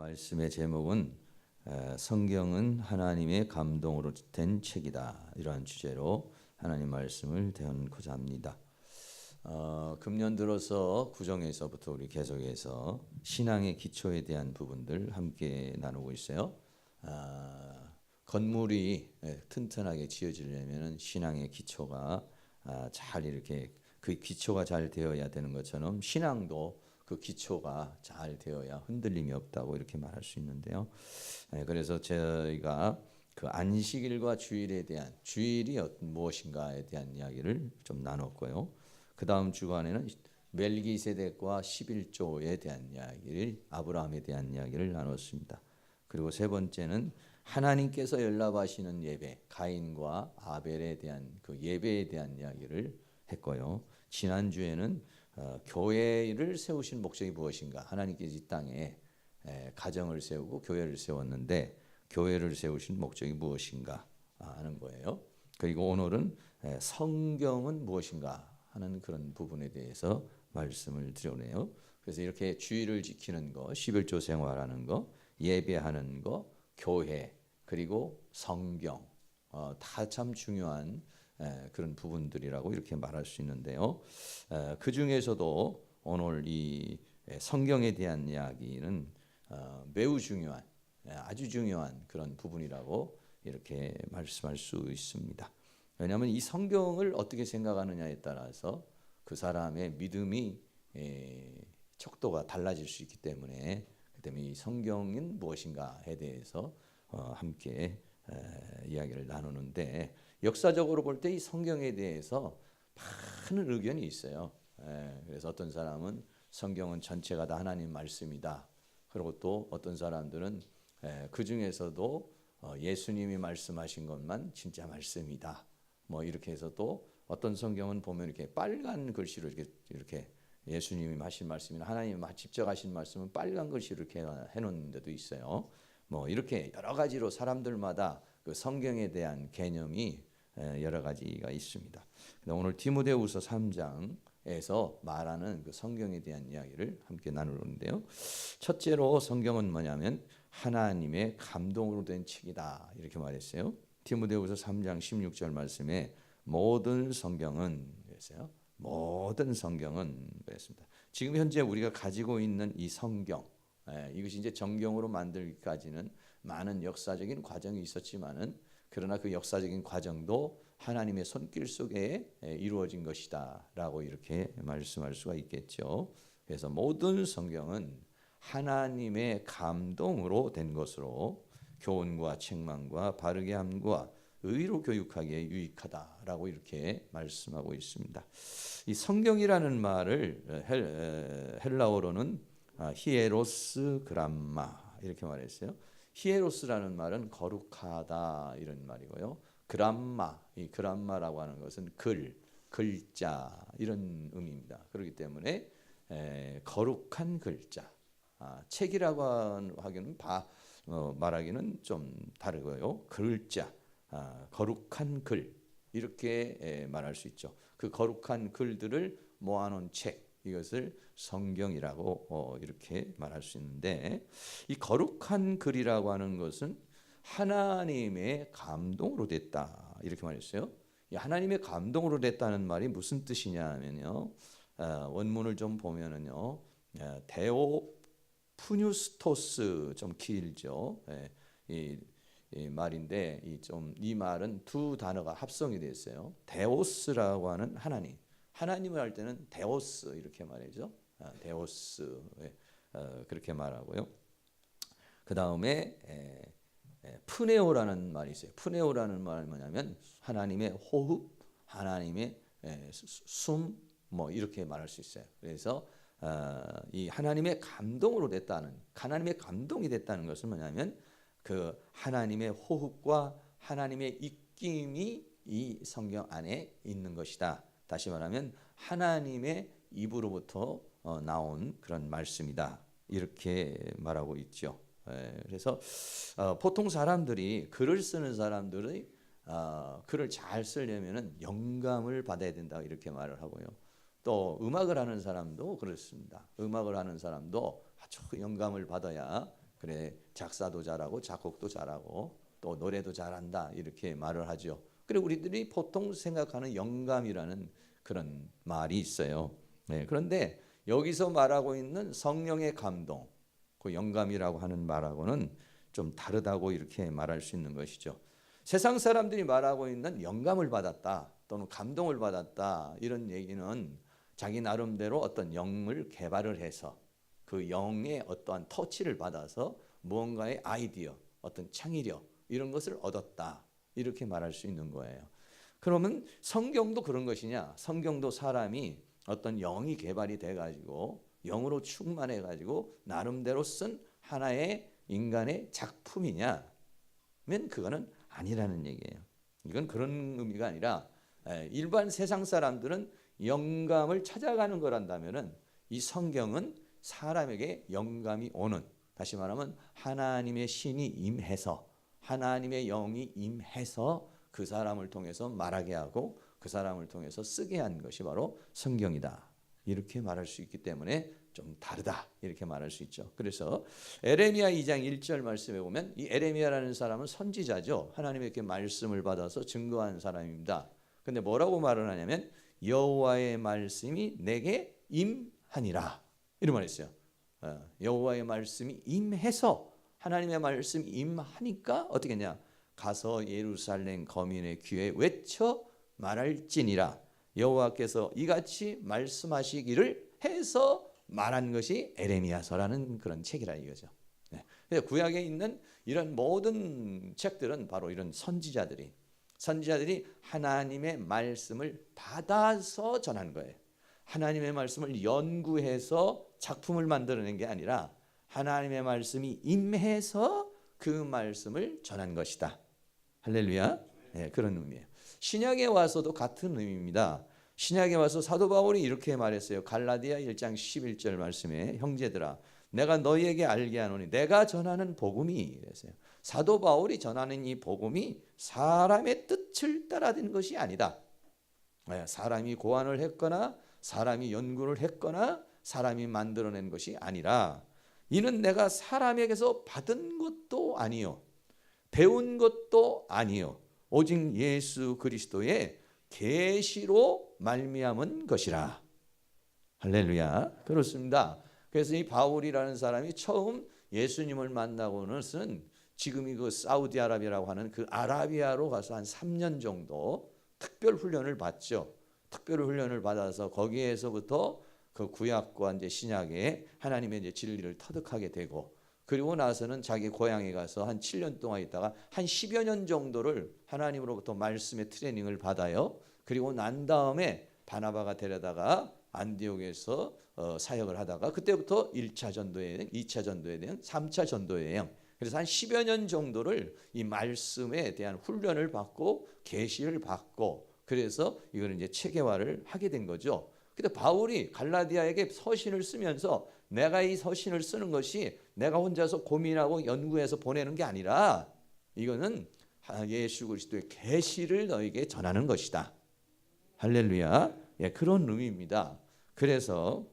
말씀의 제목은 성경은 하나님의 감동으로 된 책이다, 이러한 주제로 하나님 말씀을 대하고자 합니다. 금년 들어서 구정에서부터 우리 계속해서 신앙의 기초에 대한 부분들 함께 나누고 있어요. 건물이 튼튼하게 지어지려면 신앙의 기초가 잘 이렇게 그 기초가 잘 되어야 되는 것처럼 신앙도 그 기초가 잘 되어야 흔들림이 없다고 이렇게 말할 수 있는데요. 그래서 저희가 그 안식일과 주일에 대한, 주일이 무엇인가에 대한 이야기를 좀 나눴고요. 그 다음 주간에는 멜기세덱과 11조에 대한 이야기를, 아브라함에 대한 이야기를 나눴습니다. 그리고 세 번째는 하나님께서 연락하시는 예배, 가인과 아벨에 대한 그 예배에 대한 이야기를 했고요. 지난주에는 교회를 세우신 목적이 무엇인가, 하나님께서 이 땅에 가정을 세우고 교회를 세웠는데 교회를 세우신 목적이 무엇인가 하는 거예요. 그리고 오늘은 성경은 무엇인가 하는 그런 부분에 대해서 말씀을 드려네요. 그래서 이렇게 주의를 지키는 거, 11조 생활하는 거, 예배하는 거, 교회, 그리고 성경, 다 참 중요한 그런 부분들이라고 이렇게 말할 수 있는데요. 그 중에서도 오늘 이 성경에 대한 이야기는 매우 중요한, 아주 중요한 그런 부분이라고 이렇게 말씀할 수 있습니다. 왜냐하면 이 성경을 어떻게 생각하느냐에 따라서 그 사람의 믿음이 척도가 달라질 수 있기 때문에, 이 성경은 무엇인가에 대해서 함께 이야기를 나누는데, 역사적으로 볼 때 이 성경에 대해서 많은 의견이 있어요. 그래서 어떤 사람은 성경은 전체가 다 하나님 말씀이다. 그리고 또 어떤 사람들은 그 중에서도 예수님이 말씀하신 것만 진짜 말씀이다. 뭐 이렇게 해서 또 어떤 성경은 보면 이렇게 빨간 글씨로 이렇게 예수님이 하신 말씀이나 하나님이 직접 하신 말씀은 빨간 글씨로 이렇게 해놓은 데도 있어요. 뭐 이렇게 여러 가지로 사람들마다 그 성경에 대한 개념이 여러 가지가 있습니다. 오늘 디모데후서 3장에서 말하는 그 성경에 대한 이야기를 함께 나누는데요. 첫째로 성경은 뭐냐면 하나님의 감동으로 된 책이다, 이렇게 말했어요. 디모데후서 3장 16절 말씀에 모든 성경은 그랬어요. 모든 성경은 그랬습니다. 지금 현재 우리가 가지고 있는 이 성경, 이것이 이제 정경으로 만들기까지는 많은 역사적인 과정이 있었지만은, 그러나 그 역사적인 과정도 하나님의 손길 속에 이루어진 것이다 라고 이렇게 말씀할 수가 있겠죠. 그래서 모든 성경은 하나님의 감동으로 된 것으로 교훈과 책망과 바르게 함과 의로 교육하기에 유익하다라고 이렇게 말씀하고 있습니다. 이 성경이라는 말을 헬라어로는 히에로스 그람마 이렇게 말했어요. 히에로스라는 말은 거룩하다 이런 말이고요. 그람마, 이 그람마라고 하는 것은 글자 이런 의미입니다. 그렇기 때문에 거룩한 글자, 책이라고 하기는 말하기는 좀 다르고요. 글자, 거룩한 글 이렇게 말할 수 있죠. 그 거룩한 글들을 모아놓은 책, 이것을 성경이라고 이렇게 말할 수 있는데, 이 거룩한 글이라고 하는 것은 하나님의 감동으로 됐다 이렇게 말했어요. 이 하나님의 감동으로 됐다는 말이 무슨 뜻이냐면요, 원문을 좀 보면은요, 데오푸뉴스토스, 좀 길죠. 이 말인데 이 말은 두 단어가 합성이 됐어요. 데오스라고 하는 하나님, 하나님을 할 때는 데오스 이렇게 말하죠. 데오스, 그렇게 말하고요. 그 다음에 푸네오라는 말이 있어요. 푸네오라는 말은 뭐냐면 하나님의 호흡, 하나님의 숨, 뭐 이렇게 말할 수 있어요. 그래서 이 하나님의 감동으로 됐다는, 하나님의 감동이 됐다는 것은 뭐냐면 그 하나님의 호흡과 하나님의 입김이 이 성경 안에 있는 것이다. 다시 말하면 하나님의 입으로부터 나온 그런 말씀이다, 이렇게 말하고 있죠. 그래서 보통 사람들이, 글을 쓰는 사람들이 글을 잘 쓰려면 영감을 받아야 된다 이렇게 말을 하고요. 또 음악을 하는 사람도 그렇습니다. 음악을 하는 사람도 아주 영감을 받아야 그래 작사도 잘하고 작곡도 잘하고 또 노래도 잘한다 이렇게 말을 하죠. 그리고 우리들이 보통 생각하는 영감이라는 그런 말이 있어요. 네, 그런데 여기서 말하고 있는 성령의 감동, 그 영감이라고 하는 말하고는 좀 다르다고 이렇게 말할 수 있는 것이죠. 세상 사람들이 말하고 있는 영감을 받았다 또는 감동을 받았다 이런 얘기는 자기 나름대로 어떤 영을 개발을 해서 그 영의 어떠한 터치를 받아서 무언가의 아이디어, 어떤 창의력 이런 것을 얻었다 이렇게 말할 수 있는 거예요. 그러면 성경도 그런 것이냐? 성경도 사람이 어떤 영이 개발이 돼가지고 영으로 충만해가지고 나름대로 쓴 하나의 인간의 작품이냐? 면 그거는 아니라는 얘기예요. 이건 그런 의미가 아니라 일반 세상 사람들은 영감을 찾아가는 거란다면은 이 성경은 사람에게 영감이 오는, 다시 말하면 하나님의 신이 임해서 하나님의 영이 임해서 그 사람을 통해서 말하게 하고 그 사람을 통해서 쓰게 한 것이 바로 성경이다. 이렇게 말할 수 있기 때문에 좀 다르다 이렇게 말할 수 있죠. 그래서 에레미야 2장 1절 말씀에 보면 이 에레미야라는 사람은 선지자죠. 하나님에게 말씀을 받아서 증거한 사람입니다. 근데 뭐라고 말을 하냐면 여호와의 말씀이 내게 임하니라 이런 말을 했어요. 여호와의 말씀이 임해서 하나님의 말씀이 임하니까 어떻게 했냐? 가서 예루살렘 거민의 귀에 외쳐 말할지니라. 여호와께서 이같이 말씀하시기를 해서 말한 것이 에레미야서라는 그런 책이라 이거죠. 네. 구약에 있는 이런 모든 책들은 바로 이런 선지자들이 하나님의 말씀을 받아서 전한 거예요. 하나님의 말씀을 연구해서 작품을 만들어낸 게 아니라 하나님의 말씀이 임해서 그 말씀을 전한 것이다. 할렐루야. 네, 그런 의미예요. 신약에 와서도 같은 의미입니다. 신약에 와서 사도 바울이 이렇게 말했어요. 갈라디아 1장 11절 말씀에 형제들아 내가 너희에게 알게 하노니 내가 전하는 복음이 이랬어요. 사도 바울이 전하는 이 복음이 사람의 뜻을 따라든 것이 아니다. 사람이 고안을 했거나 사람이 연구를 했거나 사람이 만들어낸 것이 아니라 이는 내가 사람에게서 받은 것도 아니요 배운 것도 아니요 오직 예수 그리스도의 계시로 말미암은 것이라. 할렐루야. 그렇습니다. 그래서 이 바울이라는 사람이 처음 예수님을 만나고는 지금 그 사우디아라비아라고 하는 그 아라비아로 가서 한 3년 정도 특별 훈련을 받죠. 특별 훈련을 받아서 거기에서부터 그 구약과 이제 신약에 하나님의 이제 진리를 터득하게 되고 그리고 나서는 자기 고향에 가서 한 7년 동안 있다가 한 10여 년 정도를 하나님으로부터 말씀의 트레이닝을 받아요. 그리고 난 다음에 바나바가 데려다가 안디옥에서 사역을 하다가 그때부터 1차 전도에 대한 2차 전도에 대한 3차 전도예요. 그래서 한 10여 년 정도를 이 말씀에 대한 훈련을 받고 계시를 받고 그래서 이거는 이제 체계화를 하게 된 거죠. 근데 바울이 갈라디아에게 서신을 쓰면서 내가 이 서신을 쓰는 것이 내가 혼자서 고민하고 연구해서 보내는 게 아니라 이거는 예수 그리스도의 계시를 너에게 전하는 것이다. 할렐루야. 예, 그런 의미입니다. 그래서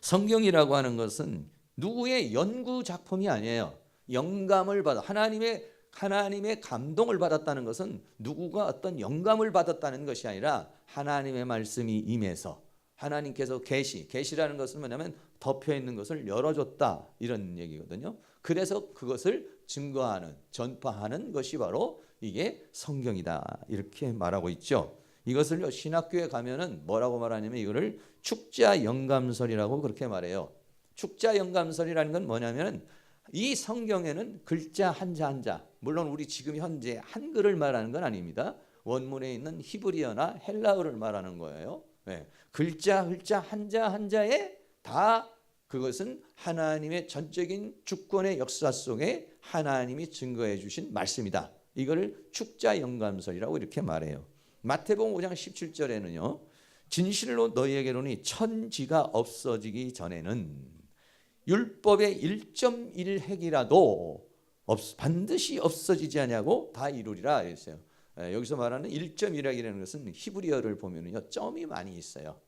성경이라고 하는 것은 누구의 연구 작품이 아니에요. 영감을 받아 하나님의 감동을 받았다는 것은 누구가 어떤 영감을 받았다는 것이 아니라 하나님의 말씀이 임해서 하나님께서 계시라는 것은 뭐냐면 덮여 있는 것을 열어줬다 이런 얘기거든요. 그래서 그것을 증거하는 전파하는 것이 바로 이게 성경이다 이렇게 말하고 있죠. 이것을 신학교에 가면은 뭐라고 말하냐면 이거를 축자 영감설이라고 그렇게 말해요. 축자 영감설이라는 건 뭐냐면 이 성경에는 글자 한자 한자 물론 우리 지금 현재 한글을 말하는 건 아닙니다. 원문에 있는 히브리어나 헬라어를 말하는 거예요. 네. 글자 한자 한자에 다 그것은 하나님의 전적인 주권의 역사 속에 하나님이 증거해 주신 말씀이다. 이거를 축자 영감설이라고 이렇게 말해요. 마태복음 5장 17절에는요. 진실로 너희에게로니 천지가 없어지기 전에는 율법의 1.1핵이라도 반드시 없어지지 않냐고 다 이루리라 했어요. 여기서 말하는 1.1핵이라는 것은 히브리어를 보면요 점이 많이 있어요.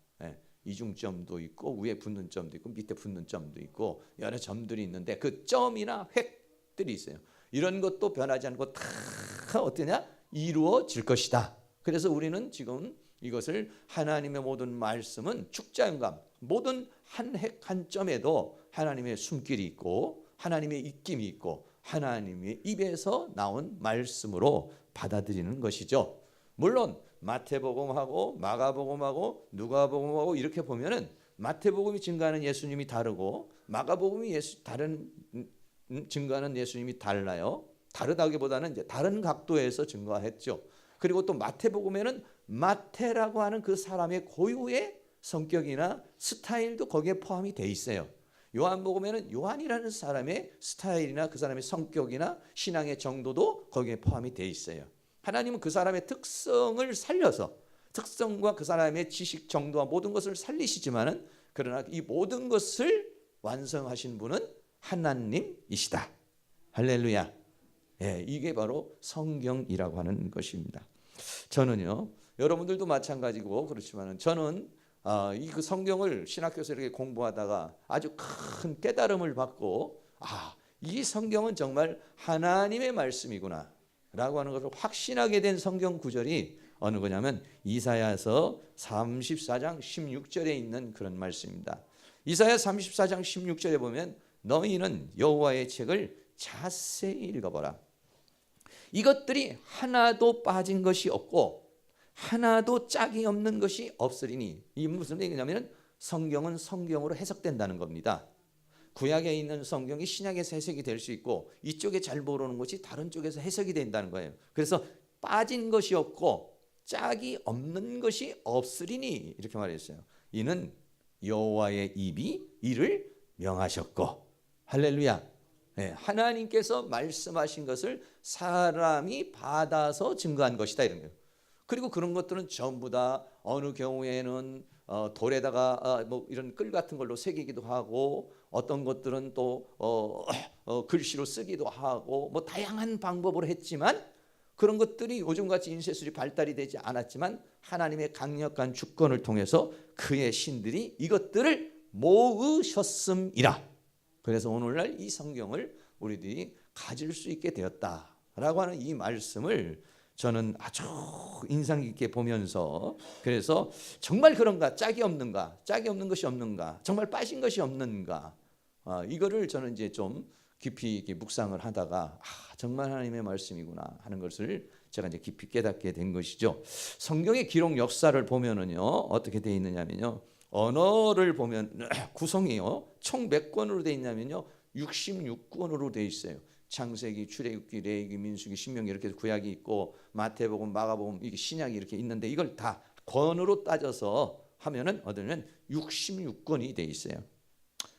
이중점도 있고 위에 붙는 점도 있고 밑에 붙는 점도 있고 여러 점들이 있는데 그 점이나 획들이 있어요. 이런 것도 변하지 않고 다 어떠냐? 이루어질 것이다. 그래서 우리는 지금 이것을 하나님의 모든 말씀은 축자연감 모든 한 획 한 점에도 하나님의 숨길이 있고 하나님의 입김이 있고 하나님의 입에서 나온 말씀으로 받아들이는 것이죠. 물론 마태복음하고 마가복음하고 누가복음하고 이렇게 보면은 마태복음이 증거하는 예수님이 다르고 마가복음이 다른 증거하는 예수님이 달라요. 다르다기보다는 이제 다른 각도에서 증거했죠. 그리고 또 마태복음에는 마태라고 하는 그 사람의 고유의 성격이나 스타일도 거기에 포함이 돼 있어요. 요한복음에는 요한이라는 사람의 스타일이나 그 사람의 성격이나 신앙의 정도도 거기에 포함이 돼 있어요. 하나님은 그 사람의 특성을 살려서 특성과 그 사람의 지식 정도와 모든 것을 살리시지만은 그러나 이 모든 것을 완성하신 분은 하나님이시다. 할렐루야. 예, 이게 바로 성경이라고 하는 것입니다. 저는요, 여러분들도 마찬가지고 그렇지만은 저는 이 그 성경을 신학교에서 이렇게 공부하다가 아주 큰 깨달음을 받고 이 성경은 정말 하나님의 말씀이구나 라고 하는 것을 확신하게 된 성경 구절이 어느 거냐면 이사야서 34장 16절에 있는 그런 말씀입니다. 이사야 34장 16절에 보면 너희는 여호와의 책을 자세히 읽어보라. 이것들이 하나도 빠진 것이 없고 하나도 짝이 없는 것이 없으리니. 이 무슨 얘기냐면 성경은 성경으로 해석된다는 겁니다. 구약에 있는 성경이 신약에서 해석이 될 수 있고 이쪽에 잘 모르는 것이 다른 쪽에서 해석이 된다는 거예요. 그래서 빠진 것이 없고 짝이 없는 것이 없으리니 이렇게 말했어요. 이는 여호와의 입이 이를 명하셨고. 할렐루야. 네, 하나님께서 말씀하신 것을 사람이 받아서 증거한 것이다 이런 거예요. 그리고 그런 것들은 전부 다 어느 경우에는 돌에다가 뭐 이런 끌 같은 걸로 새기기도 하고 어떤 것들은 또 글씨로 쓰기도 하고 뭐 다양한 방법으로 했지만 그런 것들이 요즘같이 인쇄술이 발달이 되지 않았지만 하나님의 강력한 주권을 통해서 그의 신들이 이것들을 모으셨음이라. 그래서 오늘날 이 성경을 우리들이 가질 수 있게 되었다라고 하는 이 말씀을 저는 아주 인상 깊게 보면서 그래서 정말 그런가? 짝이 없는가? 짝이 없는 것이 없는가? 정말 빠진 것이 없는가? 이거를 저는 이제 좀 깊이 이렇게 묵상을 하다가 정말 하나님의 말씀이구나 하는 것을 제가 이제 깊이 깨닫게 된 것이죠. 성경의 기록 역사를 보면은요 어떻게 되어 있느냐면요 언어를 보면 구성이요 총 몇 권으로 되어 있냐면요 66권으로 되어 있어요. 창세기, 출애굽기, 레위기, 민수기, 신명기 이렇게 구약이 있고 마태복음, 마가복음 이게 신약이 이렇게 있는데 이걸 다 권으로 따져서 하면은 어디는 66권이 돼 있어요.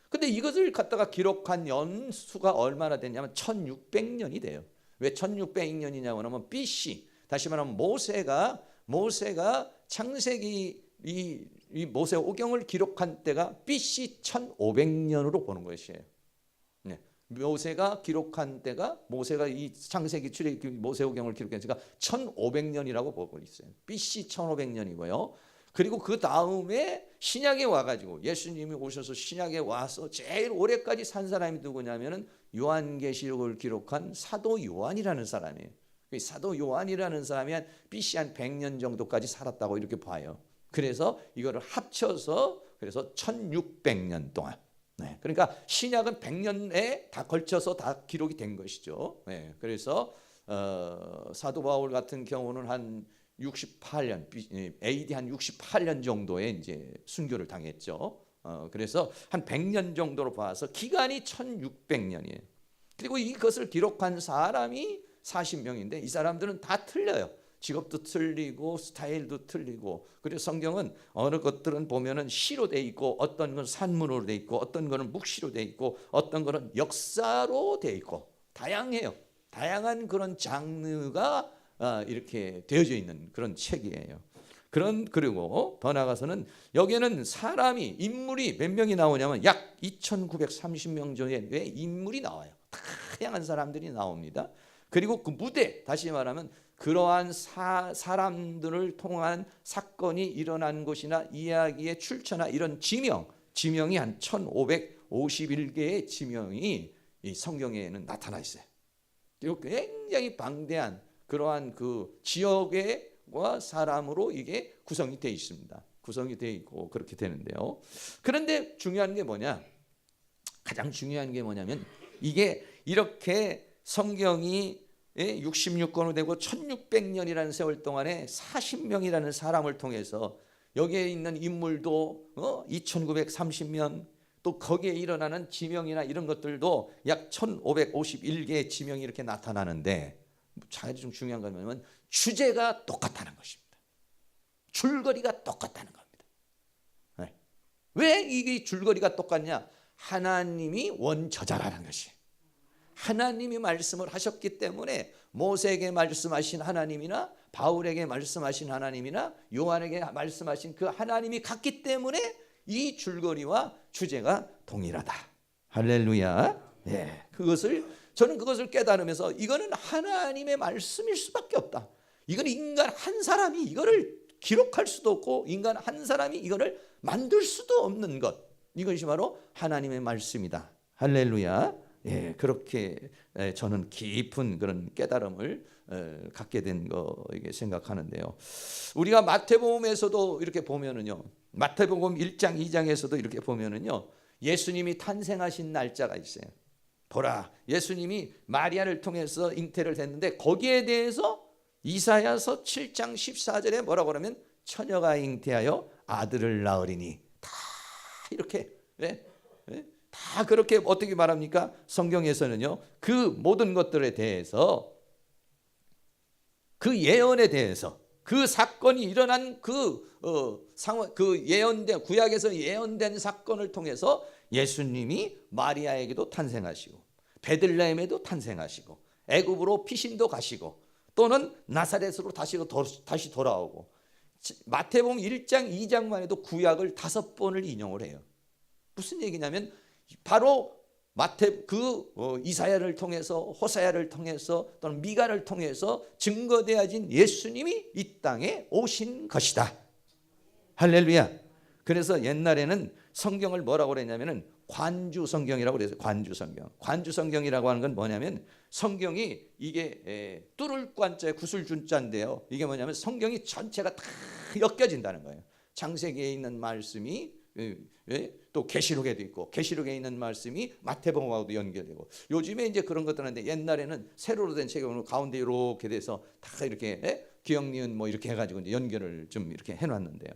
근데 이것을 갖다가 기록한 연수가 얼마나 되냐면 1600년이 돼요. 왜 1600년이냐고 하면 BC 다시 말하면 모세가 창세기 이 모세 오경을 기록한 때가 BC 1500년으로 보는 것이에요. 모세가 기록한 때가 모세가 이 창세기 출애굽기 모세오경을 기록했으니까 1500년이라고 보고 있어요. BC 1500년이고요. 그리고 그 다음에 신약에 와가지고 예수님이 오셔서 신약에 와서 제일 오래까지 산 사람이 누구냐면은 요한계시록을 기록한 사도 요한이라는 사람이에요. 사도 요한이라는 사람이 한 BC 한 100년 정도까지 살았다고 이렇게 봐요. 그래서 이거를 합쳐서 그래서 1600년 동안. 네, 그러니까 신약은 100년에 다 걸쳐서 다 기록이 된 것이죠. 네, 그래서 사도 바울 같은 경우는 한 68년 AD 한 68년 정도에 이제 순교를 당했죠. 그래서 한 100년 정도로 봐서 기간이 1600년이에요. 그리고 이것을 기록한 사람이 40명인데 이 사람들은 다 틀려요. 직업도 틀리고 스타일도 틀리고. 그리고 성경은 어느 것들은 보면은 시로 돼 있고 어떤 건 산문으로 돼 있고 어떤 거는 묵시로 돼 있고 어떤 거는 역사로 돼 있고 다양해요. 다양한 그런 장르가 이렇게 되어져 있는 그런 책이에요. 그리고 더 나아가서는 여기에는 사람이 인물이 몇 명이 나오냐면 약 2930명 정도의 인물이 나와요. 다양한 사람들이 나옵니다. 그리고 그 무대, 다시 말하면 그러한 사람들을 통한 사건이 일어난 곳이나 이야기의 출처나 이런 지명이 한 1551개의 지명이 이 성경에는 나타나 있어요. 그리고 굉장히 방대한 그러한 그 지역과 사람으로 이게 구성이 되어 있습니다. 구성이 되어 있고 그렇게 되는데요. 그런데 중요한 게 뭐냐? 가장 중요한 게 뭐냐면 이게 이렇게 성경이 66권으로 되고 1600년이라는 세월 동안에 40명이라는 사람을 통해서 여기에 있는 인물도 2930명, 또 거기에 일어나는 지명이나 이런 것들도 약 1551개의 지명이 이렇게 나타나는데 가장 중요한 건 뭐냐면 주제가 똑같다는 것입니다. 줄거리가 똑같다는 겁니다. 네. 왜 이게 줄거리가 똑같냐? 하나님이 원저자라는 것이. 하나님이 말씀을 하셨기 때문에 모세에게 말씀하신 하나님이나 바울에게 말씀하신 하나님이나 요한에게 말씀하신 그 하나님이 같기 때문에 이 줄거리와 주제가 동일하다. 할렐루야. 예, 저는 그것을 깨달으면서 이거는 하나님의 말씀일 수밖에 없다. 이거는 인간 한 사람이 이거를 기록할 수도 없고 인간 한 사람이 이거를 만들 수도 없는 것. 이것이 바로 하나님의 말씀이다. 할렐루야. 예, 그렇게 저는 깊은 그런 깨달음을 갖게 된 거 이게 생각하는데요. 우리가 마태복음에서도 이렇게 보면은요, 마태복음 1장 2장에서도 이렇게 보면은요, 예수님이 탄생하신 날짜가 있어요. 보라, 예수님이 마리아를 통해서 잉태를 했는데 거기에 대해서 이사야서 7장 14절에 뭐라고 그러면 처녀가 잉태하여 아들을 낳으리니 다 이렇게 다 그렇게 어떻게 말합니까? 성경에서는요, 그 모든 것들에 대해서 그 예언에 대해서 그 사건이 일어난 상황, 그 예언된 구약에서 예언된 사건을 통해서 예수님이 마리아에게도 탄생하시고 베들레헴에도 탄생하시고 애굽으로 피신도 가시고 또는 나사렛으로 다시 돌아오고 마태복음 1장 2장만 해도 구약을 5번을 인용을 해요. 무슨 얘기냐면 바로 이사야를 통해서 호사야를 통해서 또는 미가를 통해서 증거되어진 예수님이 이 땅에 오신 것이다. 할렐루야. 그래서 옛날에는 성경을 뭐라고 그랬냐면은 관주 성경이라고 그랬어요. 관주 성경. 관주 성경이라고 하는 건 뭐냐면 성경이 이게 뚫을 관자에 구슬 준자인데요. 이게 뭐냐면 성경이 전체가 다 엮여진다는 거예요. 창세기에 있는 말씀이 또 계시록에도 있고 계시록에 있는 말씀이 마태복음하고도 연결되고 요즘에 이제 그런 것들 하는데 옛날에는 세로로 된 책으로 가운데 이렇게 돼서 다 이렇게 기역 니은 뭐 이렇게 해가지고 이제 연결을 좀 이렇게 해놨는데요.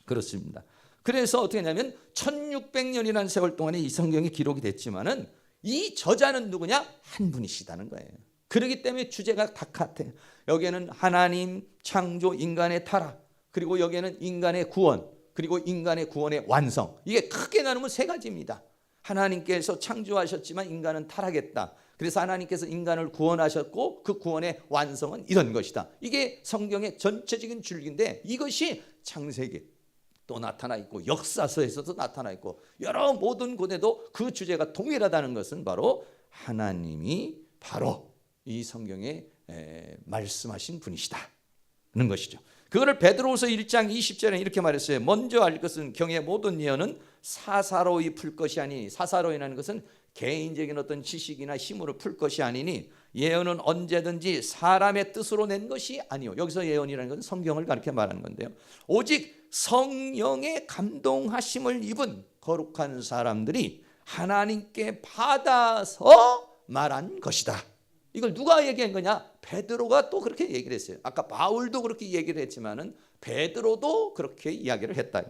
그렇습니다. 그래서 어떻게 하냐면 1600년이라는 세월 동안에 이 성경이 기록이 됐지만은 이 저자는 누구냐? 한 분이시다는 거예요. 그렇기 때문에 주제가 다 같아요. 여기에는 하나님 창조 인간의 타락, 그리고 여기에는 인간의 구원, 그리고 인간의 구원의 완성. 이게 크게 나누면 3가지입니다. 하나님께서 창조하셨지만 인간은 타락했다. 그래서 하나님께서 인간을 구원하셨고 그 구원의 완성은 이런 것이다. 이게 성경의 전체적인 줄기인데 이것이 창세기 또 나타나 있고 역사서에서도 나타나 있고 여러 모든 곳에도 그 주제가 동일하다는 것은 바로 하나님이 바로 이 성경에 말씀하신 분이시다는 것이죠. 그거를 베드로후서 1장 20절에 이렇게 말했어요. 먼저 알 것은 경의 모든 예언은 사사로이 풀 것이 아니니, 사사로이라는 것은 개인적인 어떤 지식이나 힘으로 풀 것이 아니니 예언은 언제든지 사람의 뜻으로 낸 것이 아니요. 여기서 예언이라는 것은 성경을 가르쳐 말하는 건데요. 오직 성령의 감동하심을 입은 거룩한 사람들이 하나님께 받아서 말한 것이다. 이걸 누가 얘기한 거냐? 베드로가 또 그렇게 얘기를 했어요. 아까 바울도 그렇게 얘기를 했지만은 베드로도 그렇게 이야기를 했다.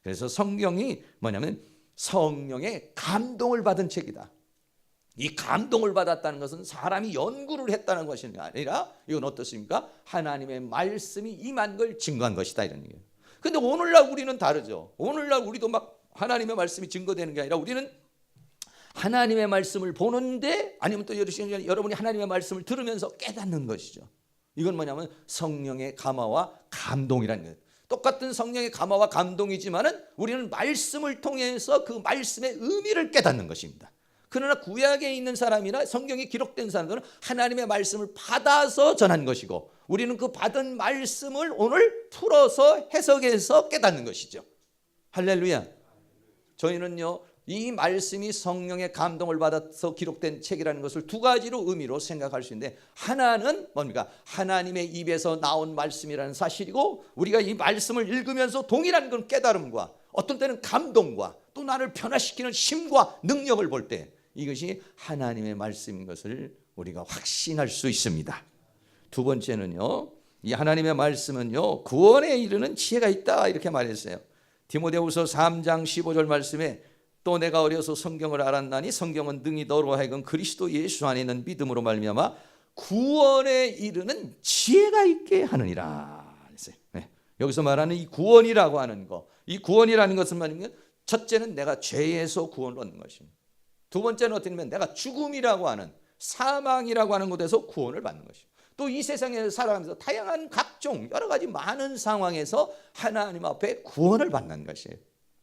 그래서 성경이 뭐냐면 성령의 감동을 받은 책이다. 이 감동을 받았다는 것은 사람이 연구를 했다는 것이 아니라 이건 어떻습니까? 하나님의 말씀이 임한 걸 증거한 것이다 이런 얘기예요. 근데 오늘날 우리는 다르죠. 오늘날 우리도 막 하나님의 말씀이 증거되는 게 아니라 우리는 하나님의 말씀을 보는데 아니면 또 여러분이 하나님의 말씀을 들으면서 깨닫는 것이죠. 이건 뭐냐면 성령의 감화와 감동이라는 거예요. 똑같은 성령의 감화와 감동이지만은 우리는 말씀을 통해서 그 말씀의 의미를 깨닫는 것입니다. 그러나 구약에 있는 사람이나 성경에 기록된 사람들은 하나님의 말씀을 받아서 전한 것이고, 우리는 그 받은 말씀을 오늘 풀어서 해석해서 깨닫는 것이죠. 할렐루야. 저희는요, 이 말씀이 성령의 감동을 받아서 기록된 책이라는 것을 두 가지로 의미로 생각할 수 있는데, 하나는 뭡니까? 하나님의 입에서 나온 말씀이라는 사실이고, 우리가 이 말씀을 읽으면서 동일한 건 깨달음과 어떤 때는 감동과 또 나를 변화시키는 힘과 능력을 볼 때 이것이 하나님의 말씀인 것을 우리가 확신할 수 있습니다. 두 번째는요, 이 하나님의 말씀은요, 구원에 이르는 지혜가 있다, 이렇게 말했어요. 디모데후서 3장 15절 말씀에 또 내가 어려서 성경을 알았나니 성경은 능히 너로 하여금 그리스도 예수 안에 있는 믿음으로 말미암아 구원에 이르는 지혜가 있게 하느니라. 네. 여기서 말하는 이 구원이라고 하는 거, 이 구원이라는 것은 말이면 첫째는 내가 죄에서 구원을 얻는 것입니다. 두 번째는 어떻게 보면 내가 죽음이라고 하는, 사망이라고 하는 곳에서 구원을 받는 것입니다. 또 이 세상에 살아가면서 다양한 각종 여러 가지 많은 상황에서 하나님 앞에 구원을 받는 것이에요.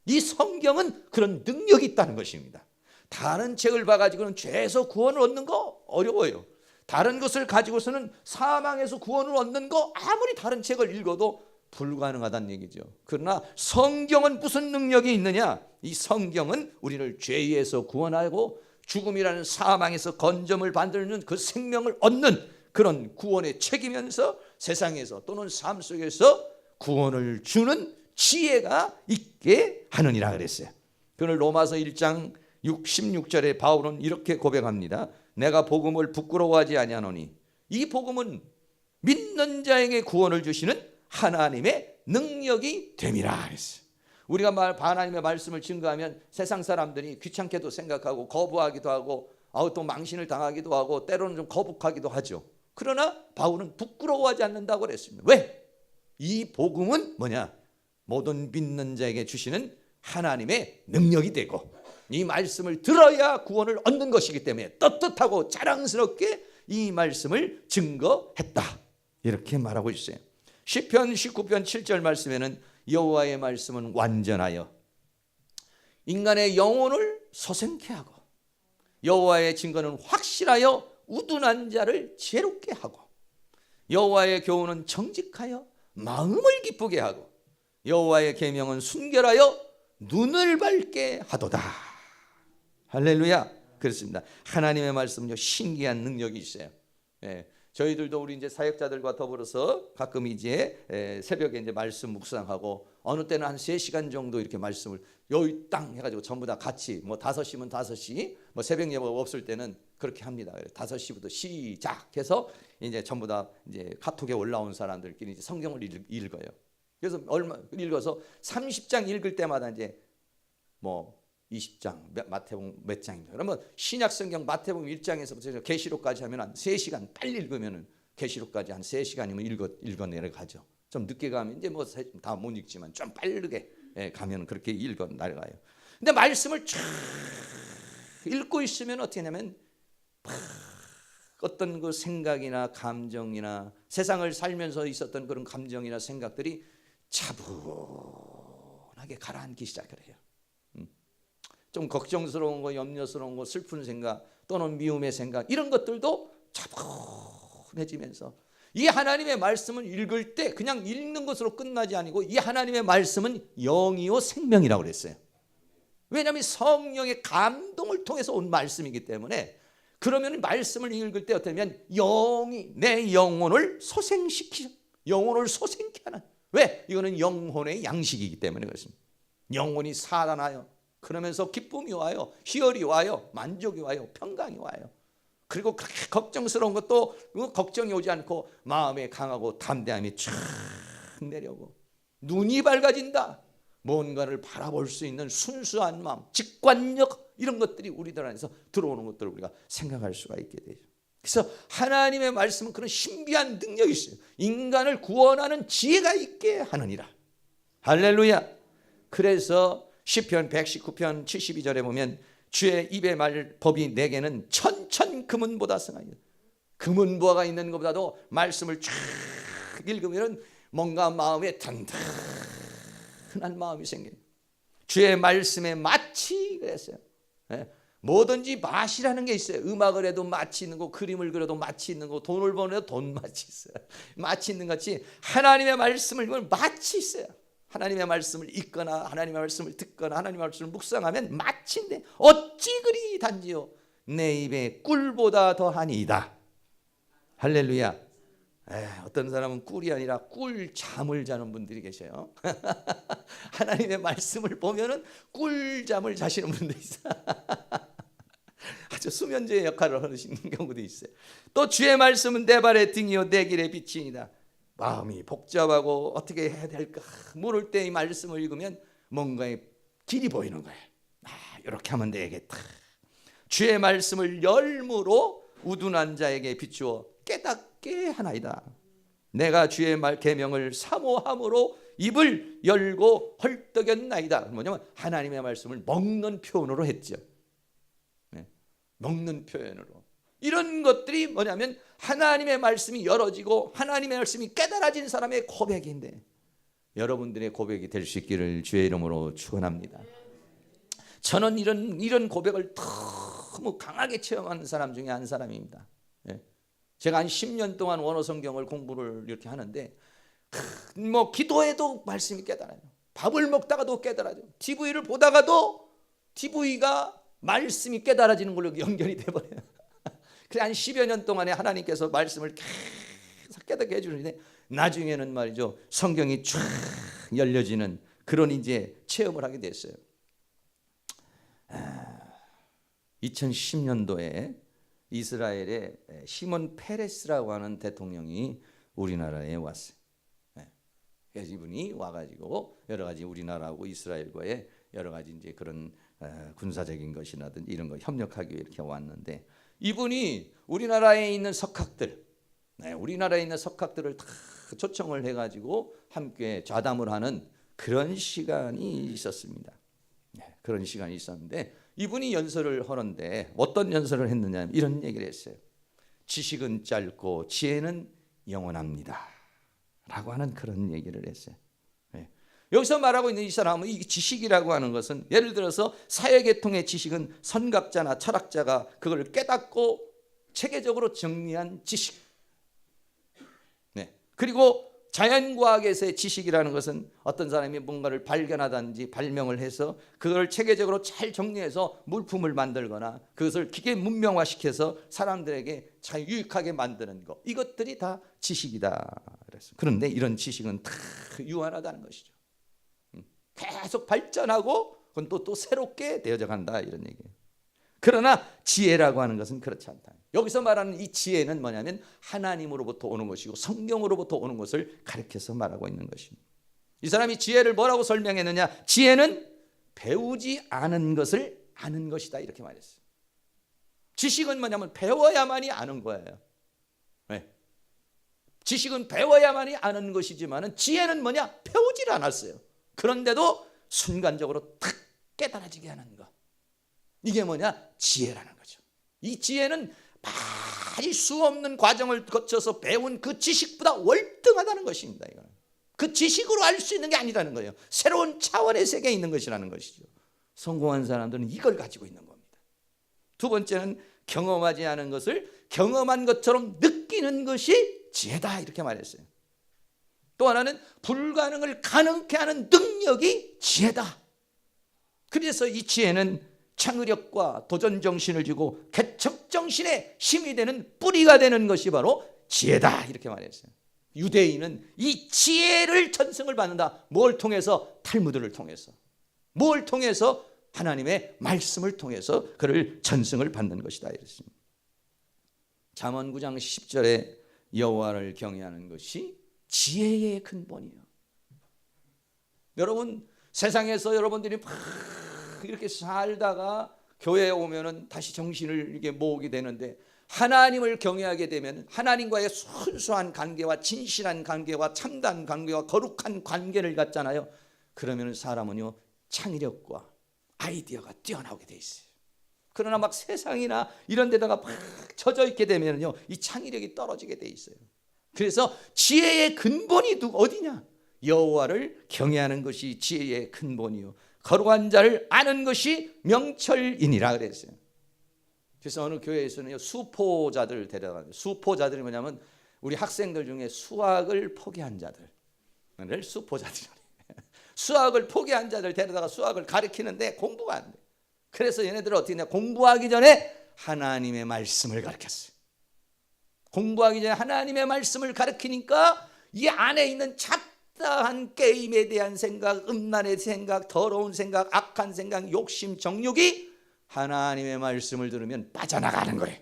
이 성경은 그런 능력이 있다는 것입니다. 다른 책을 봐가지고는 죄에서 구원을 얻는 거 어려워요. 다른 것을 가지고서는 사망에서 구원을 얻는 거 아무리 다른 책을 읽어도 불가능하다는 얘기죠. 그러나 성경은 무슨 능력이 있느냐? 이 성경은 우리를 죄에서 구원하고 죽음이라는 사망에서 건짐을 받는 그 생명을 얻는 그런 구원의 책이면서 세상에서 또는 삶 속에서 구원을 주는 지혜가 있게 하느니라 그랬어요. 그는 로마서 1장 16절에 바울은 이렇게 고백합니다. 내가 복음을 부끄러워하지 아니하노니 이 복음은 믿는 자에게 구원을 주시는 하나님의 능력이 됨이라 그랬어요. 우리가 하나님의 말씀을 증거하면 세상 사람들이 귀찮게도 생각하고 거부하기도 하고 또 망신을 당하기도 하고 때로는 좀 거북하기도 하죠. 그러나 바울은 부끄러워하지 않는다고 그랬습니다. 왜? 이 복음은 뭐냐? 모든 믿는 자에게 주시는 하나님의 능력이 되고 이 말씀을 들어야 구원을 얻는 것이기 때문에 떳떳하고 자랑스럽게 이 말씀을 증거했다, 이렇게 말하고 있어요. 시편 19편 7절 말씀에는 여호와의 말씀은 완전하여 인간의 영혼을 소생케 하고 여호와의 증거는 확실하여 우둔한 자를 지혜롭게 하고 여호와의 교훈은 정직하여 마음을 기쁘게 하고 여호와의 계명은 순결하여 눈을 밝게 하도다. 할렐루야. 그렇습니다. 하나님의 말씀은요, 신기한 능력이 있어요. 저희들도 우리 이제 사역자들과 더불어서 가끔 이제 새벽에 이제 말씀 묵상하고 어느 때는 한 3시간 정도 이렇게 말씀을 여기 땅 해가지고 전부 다 같이 뭐 5시면 5시, 뭐 새벽 예배가 없을 때는 그렇게 합니다. 5시부터 시작해서 이제 전부 다 이제 카톡에 올라온 사람들끼리 이제 성경을 읽어요. 그래서 읽어서 30장 읽을 때마다 이제 뭐 20장 마태복음 몇 장입니다. 그러면 신약 성경 마태복음 1장에서부터 계시록까지 하면 한 3시간 빨리 읽으면은 계시록까지 한 3시간이면 읽어 내려가죠. 좀 늦게 가면 이제 뭐 다 못 읽지만 좀 빠르게 가면 그렇게 읽어 내려가요. 근데 말씀을 쫙 읽고 있으면 어떻게 하냐면 어떤 그 생각이나 감정이나 세상을 살면서 있었던 그런 감정이나 생각들이 차분하게 가라앉기 시작을 해요. 좀 걱정스러운 거, 염려스러운 거, 슬픈 생각 또는 미움의 생각 이런 것들도 차분해지면서 이 하나님의 말씀을 읽을 때 그냥 읽는 것으로 끝나지 아니고 이 하나님의 말씀은 영이요 생명이라고 그랬어요. 왜냐하면 성령의 감동을 통해서 온 말씀이기 때문에 그러면 말씀을 읽을 때 어떠면 영이 내 영혼을 소생시키죠. 영혼을 소생케 하는. 왜? 이거는 영혼의 양식이기 때문에 그렇습니다. 영혼이 살아나요. 그러면서 기쁨이 와요. 희열이 와요. 만족이 와요. 평강이 와요. 그리고 그렇게 걱정스러운 것도 걱정이 오지 않고 마음에 강하고 담대함이 쫙 내려오고 눈이 밝아진다. 뭔가를 바라볼 수 있는 순수한 마음, 직관력 이런 것들이 우리들 안에서 들어오는 것들을 우리가 생각할 수가 있게 되죠. 그래서 하나님의 말씀은 그런 신비한 능력이 있어요. 인간을 구원하는 지혜가 있게 하느니라. 할렐루야. 그래서 시편 119편 72절에 보면 주의 입의 말 법이 내게는 천천 금은보다 승하니라. 금은보화가 있는 것보다도 말씀을 쫙 읽으면 뭔가 마음에 든든한 마음이 생겨요. 주의 말씀에 마치 그랬어요. 뭐든지 맛이라는 게 있어요. 음악을 해도 맛이 있는 거, 그림을 그려도 맛이 있는 거, 돈을 버는 돈 맛이 있어요. 맛이 있는 같이 하나님의 말씀을 보면 맛이 있어요. 하나님의 말씀을 읽거나 하나님의 말씀을 듣거나 하나님의 말씀을 묵상하면 맛인데 어찌 그리 단지요 내 입에 꿀보다 더하니이다. 할렐루야. 어떤 사람은 꿀이 아니라 꿀잠을 자는 분들이 계셔요. 하나님의 말씀을 보면은 꿀잠을 자시는 분들이 있어요. 아주 수면제의 역할을 하시는 경우도 있어요. 또 주의 말씀은 내 발의 등이요 내 길의 빛이니이다. 마음이 복잡하고 어떻게 해야 될까 모를 때 이 말씀을 읽으면 뭔가의 길이 보이는 거예요. 이렇게 하면 되겠다. 주의 말씀을 열무로 우둔한 자에게 비추어 깨닫게 하나이다. 내가 주의 계명을 사모함으로 입을 열고 헐떡였나이다. 뭐냐면 하나님의 말씀을 먹는 표현으로 했죠. 먹는 표현으로. 이런 것들이 뭐냐면 하나님의 말씀이 열어지고 하나님의 말씀이 깨달아진 사람의 고백인데 여러분들의 고백이 될 수 있기를 주의 이름으로 축원합니다. 저는 이런 고백을 너무 강하게 체험하는 사람 중에 한 사람입니다. 제가 한 10년 동안 원어 성경을 공부를 이렇게 하는데 뭐 기도해도 말씀이 깨달아요. 밥을 먹다가도 깨달아요. TV를 보다가도 TV가 말씀이 깨달아지는 걸로 연결이 돼버려요. 그래 한 10여 년 동안에 하나님께서 말씀을 계속 깨닫게 해주는데 나중에는 말이죠 성경이 쫙 열려지는 그런 이제 체험을 하게 됐어요. 2010년도에 이스라엘의 시몬 페레스라고 하는 대통령이 우리나라에 왔어요. 그래서 이분이 와가지고 여러 가지 우리나라하고 이스라엘과의 여러 가지 이제 그런 군사적인 것이라든지 이런 거 협력하기 위해 이렇게 왔는데 이분이 우리나라에 있는 우리나라에 있는 석학들을 다 초청을 해가지고 함께 좌담을 하는 그런 시간이 있었습니다. 그런 시간이 있었는데 이분이 연설을 하는데 어떤 연설을 했느냐 이런 얘기를 했어요. 지식은 짧고 지혜는 영원합니다 라고 하는 그런 얘기를 했어요. 여기서 말하고 있는 이 사람은 이 지식이라고 하는 것은 예를 들어서 사회계통의 지식은 선각자나 철학자가 그걸 깨닫고 체계적으로 정리한 지식. 그리고 자연과학에서의 지식이라는 것은 어떤 사람이 뭔가를 발견하든지 발명을 해서 그걸 체계적으로 잘 정리해서 물품을 만들거나 그것을 기계 문명화시켜서 사람들에게 잘 유익하게 만드는 것. 이것들이 다 지식이다. 그런데 이런 지식은 다 유한하다는 것이죠. 계속 발전하고 그건 또 새롭게 되어져 간다 이런 얘기예요. 그러나 지혜라고 하는 것은 그렇지 않다. 여기서 말하는 이 지혜는 뭐냐면 하나님으로부터 오는 것이고 성경으로부터 오는 것을 가르쳐서 말하고 있는 것입니다. 이 사람이 지혜를 뭐라고 설명했느냐? 지혜는 배우지 않은 것을 아는 것이다 이렇게 말했어요. 지식은 뭐냐면 배워야만이 아는 거예요. 지식은 배워야만이 아는 것이지만 지혜는 뭐냐? 배우질 않았어요. 그런데도 순간적으로 탁 깨달아지게 하는 것. 이게 뭐냐? 지혜라는 거죠. 이 지혜는 많이 수없는 과정을 거쳐서 배운 그 지식보다 월등하다는 것입니다. 이거는. 그 지식으로 알 수 있는 게 아니라는 거예요. 새로운 차원의 세계에 있는 것이라는 것이죠. 성공한 사람들은 이걸 가지고 있는 겁니다. 두 번째는 경험하지 않은 것을 경험한 것처럼 느끼는 것이 지혜다 이렇게 말했어요. 또 하나는 불가능을 가능케 하는 능력이 지혜다. 그래서 이 지혜는 창의력과 도전 정신을 주고 개척 정신의 힘이 되는 뿌리가 되는 것이 바로 지혜다 이렇게 말했어요. 유대인은 이 지혜를 전승을 받는다. 뭘 통해서? 탈무드를 통해서. 뭘 통해서? 하나님의 말씀을 통해서 그를 전승을 받는 것이다 이랬습니다. 잠언 9장 10절에 여호와를 경외하는 것이 지혜의 근본이에요. 여러분 세상에서 여러분들이 막 이렇게 살다가 교회에 오면은 다시 정신을 이렇게 모으게 되는데 하나님을 경외하게 되면 하나님과의 순수한 관계와 진실한 관계와 참된 관계와 거룩한 관계를 갖잖아요. 그러면 사람은요 창의력과 아이디어가 뛰어나오게 돼 있어요. 그러나 막 세상이나 이런 데다가 막 젖어 있게 되면요 이 창의력이 떨어지게 돼 있어요. 그래서 지혜의 근본이 어디냐? 여호와를 경외하는 것이 지혜의 근본이요 거룩한 자를 아는 것이 명철이니라 그랬어요. 그래서 어느 교회에서는요, 수포자들 데려가요. 수포자들이 뭐냐면 우리 학생들 중에 수학을 포기한 자들을 수포자들. 수학을 포기한 자들 데려다가 수학을 가르치는데 공부가 안 돼. 그래서 얘네들은 어떻게 했냐? 공부하기 전에 하나님의 말씀을 가르쳤어요. 공부하기 전에 하나님의 말씀을 가르치니까 이 안에 있는 잡다한 게임에 대한 생각, 음란의 생각, 더러운 생각, 악한 생각, 욕심, 정욕이 하나님의 말씀을 들으면 빠져나가는 거예요.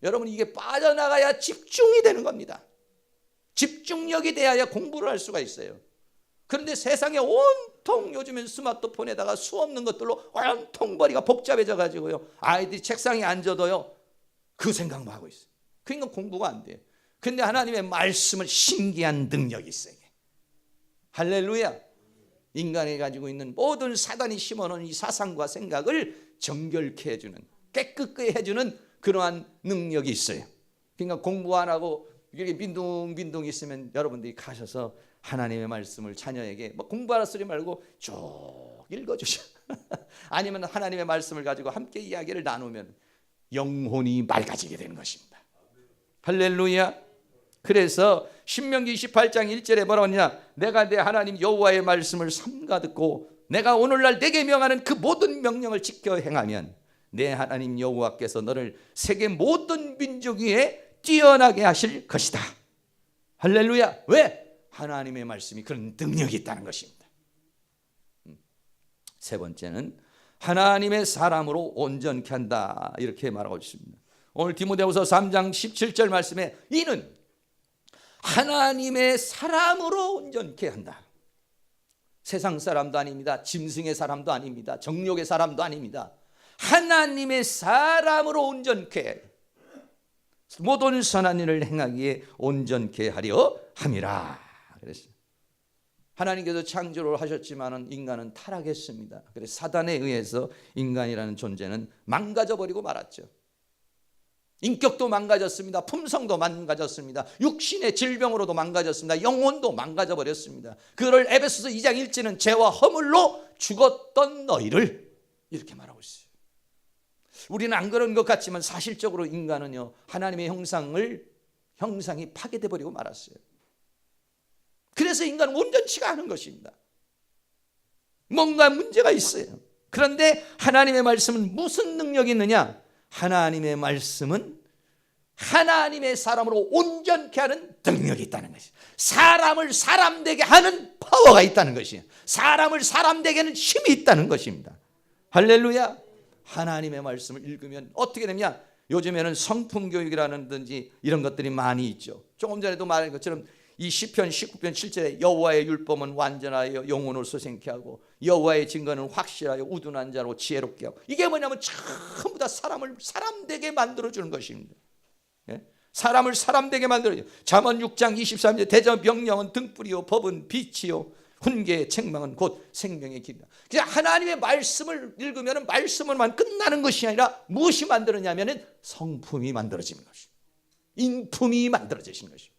여러분, 이게 빠져나가야 집중이 되는 겁니다. 집중력이 돼야 공부를 할 수가 있어요. 그런데 세상에 온통 요즘엔 스마트폰에다가 수 없는 것들로 온통 머리가 복잡해져 가지고요, 아이들이 책상에 앉아도요 그 생각만 하고 있어요. 그러니까 공부가 안 돼요. 근데 하나님의 말씀을, 신기한 능력이 있어요. 할렐루야. 인간이 가지고 있는 모든 사단이 심어놓은 이 사상과 생각을 정결케 해주는, 깨끗게 해주는 그러한 능력이 있어요. 그러니까 공부 안 하고 이렇게 빈둥빈둥 있으면 여러분들이 가셔서 하나님의 말씀을 자녀에게 뭐 공부하라 소리 말고 쭉 읽어주셔. 아니면 하나님의 말씀을 가지고 함께 이야기를 나누면 영혼이 맑아지게 되는 것입니다. 할렐루야. 그래서 신명기 28장 1절에 뭐라고 하냐? 내가 내 하나님 여호와의 말씀을 삼가 듣고 내가 오늘날 내게 명하는 그 모든 명령을 지켜 행하면 내 하나님 여호와께서 너를 세계 모든 민족 위에 뛰어나게 하실 것이다. 할렐루야. 왜? 하나님의 말씀이 그런 능력이 있다는 것입니다. 세 번째는 하나님의 사람으로 온전케 한다, 이렇게 말하고 있습니다. 오늘 디모데후서 3장 17절 말씀에 이는 하나님의 사람으로 온전케 한다. 세상 사람도 아닙니다. 짐승의 사람도 아닙니다. 정욕의 사람도 아닙니다. 하나님의 사람으로 온전케, 모든 선한 일을 행하기에 온전케 하려 함이라 그랬어요. 하나님께서 창조를 하셨지만 인간은 타락했습니다. 그래서 사단에 의해서 인간이라는 존재는 망가져버리고 말았죠. 인격도 망가졌습니다. 품성도 망가졌습니다. 육신의 질병으로도 망가졌습니다. 영혼도 망가져버렸습니다. 그를 에베소서 2장 1절은 죄와 허물로 죽었던 너희를, 이렇게 말하고 있어요. 우리는 안 그런 것 같지만 사실적으로 인간은요, 하나님의 형상이 파괴돼 버리고 말았어요. 그래서 인간은 온전치가 않은 것입니다. 뭔가 문제가 있어요. 그런데 하나님의 말씀은 무슨 능력이 있느냐? 하나님의 말씀은 하나님의 사람으로 온전케 하는 능력이 있다는 것이에요. 사람을 사람되게 하는 파워가 있다는 것이에요. 사람을 사람되게 하는 힘이 있다는 것입니다. 할렐루야. 하나님의 말씀을 읽으면 어떻게 되냐? 요즘에는 성품 교육이라는 든지 이런 것들이 많이 있죠. 조금 전에도 말한 것처럼 이 시편 19편 7절에 여호와의 율법은 완전하여 영혼을 소생케 하고 여호와의 증거는 확실하여 우둔한 자로 지혜롭게 하고, 이게 뭐냐면 전부 다 사람을 사람되게 만들어주는 것입니다. 예? 사람을 사람되게 만들어줘요. 잠언 6장 23절 대저 명령은 등불이요 법은 빛이요 훈계의 책망은 곧 생명의 길이다. 그냥 하나님의 말씀을 읽으면 말씀으로만 끝나는 것이 아니라 무엇이 만들어냐면 성품이 만들어지는 것입니다. 인품이 만들어지는 것입니다.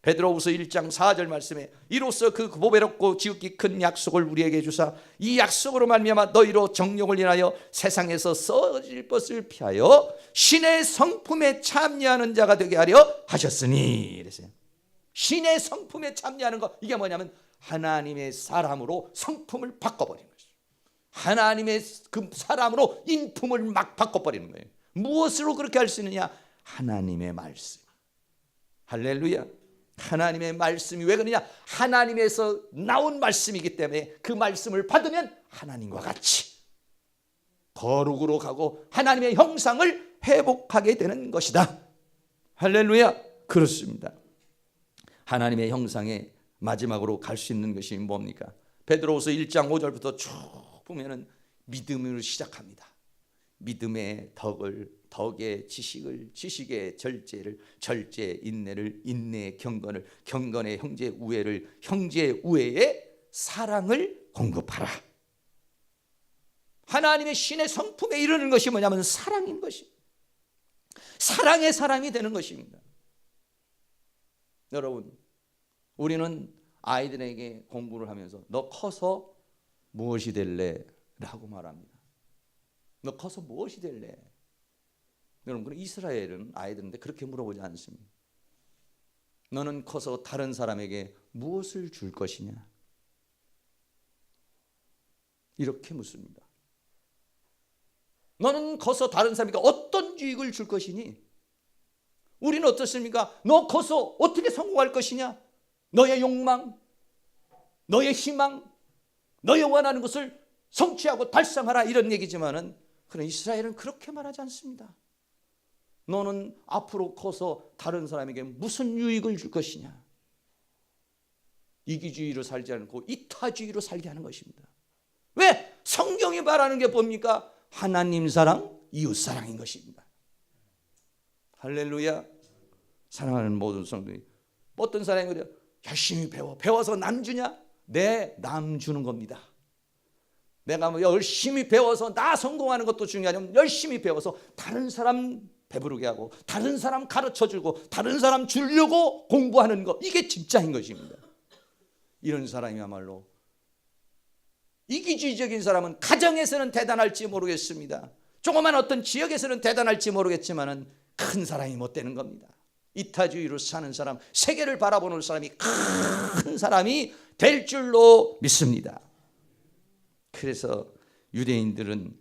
베드로후서 1장 4절 말씀에 이로써 그 보배롭고 지극히 큰 약속을 우리에게 주사 이 약속으로 말미암아 너희로 정욕을 인하여 세상에서 썩어질 것을 피하여 신의 성품에 참여하는 자가 되게 하려 하셨으니, 이랬어요. 신의 성품에 참여하는 것, 이게 뭐냐면 하나님의 사람으로 성품을 바꿔버리는 것이죠. 하나님의 그 사람으로 인품을 막 바꿔버리는 거예요. 무엇으로 그렇게 할 수 있느냐? 하나님의 말씀. 할렐루야. 하나님의 말씀이 왜 그러냐? 하나님에서 나온 말씀이기 때문에 그 말씀을 받으면 하나님과 같이 거룩으로 가고 하나님의 형상을 회복하게 되는 것이다. 할렐루야. 그렇습니다. 하나님의 형상에 마지막으로 갈 수 있는 것이 뭡니까? 베드로후서 1장 5절부터 쭉 보면은 믿음으로 시작합니다. 믿음의 덕을, 덕의 지식을, 지식의 절제를, 절제 인내를, 인내의 경건을, 경건의 형제 우애를, 형제 우애의 사랑을 공급하라. 하나님의 신의 성품에 이르는 것이 뭐냐면 사랑인 것입니다. 사랑의 사람이 되는 것입니다. 여러분, 우리는 아이들에게 공부를 하면서 너 커서 무엇이 될래? 라고 말합니다. 너 커서 무엇이 될래? 여러분, 이스라엘은 아이들인데 그렇게 물어보지 않습니다. 너는 커서 다른 사람에게 무엇을 줄 것이냐? 이렇게 묻습니다. 너는 커서 다른 사람에게 어떤 유익을 줄 것이니? 우리는 어떻습니까? 너 커서 어떻게 성공할 것이냐? 너의 욕망, 너의 희망, 너의 원하는 것을 성취하고 달성하라, 이런 얘기지만은, 그런 이스라엘은 그렇게 말하지 않습니다. 너는 앞으로 커서 다른 사람에게 무슨 유익을 줄 것이냐? 이기주의로 살지 않고 이타주의로 살게 하는 것입니다. 왜? 성경이 말하는 게 뭡니까? 하나님 사랑, 이웃 사랑인 것입니다. 할렐루야. 사랑하는 모든 성도님, 어떤 사람이 그래요? 열심히 배워서 남 주냐? 네, 남 주는 겁니다. 내가 뭐 열심히 배워서 나 성공하는 것도 중요하지만, 열심히 배워서 다른 사람 배부르게 하고 다른 사람 가르쳐주고 다른 사람 주려고 공부하는 것, 이게 진짜인 것입니다. 이런 사람이야말로, 이기주의적인 사람은 가정에서는 대단할지 모르겠습니다. 조그만 어떤 지역에서는 대단할지 모르겠지만 큰 사람이 못 되는 겁니다. 이타주의로 사는 사람, 세계를 바라보는 사람이 큰 사람이 될 줄로 믿습니다. 그래서 유대인들은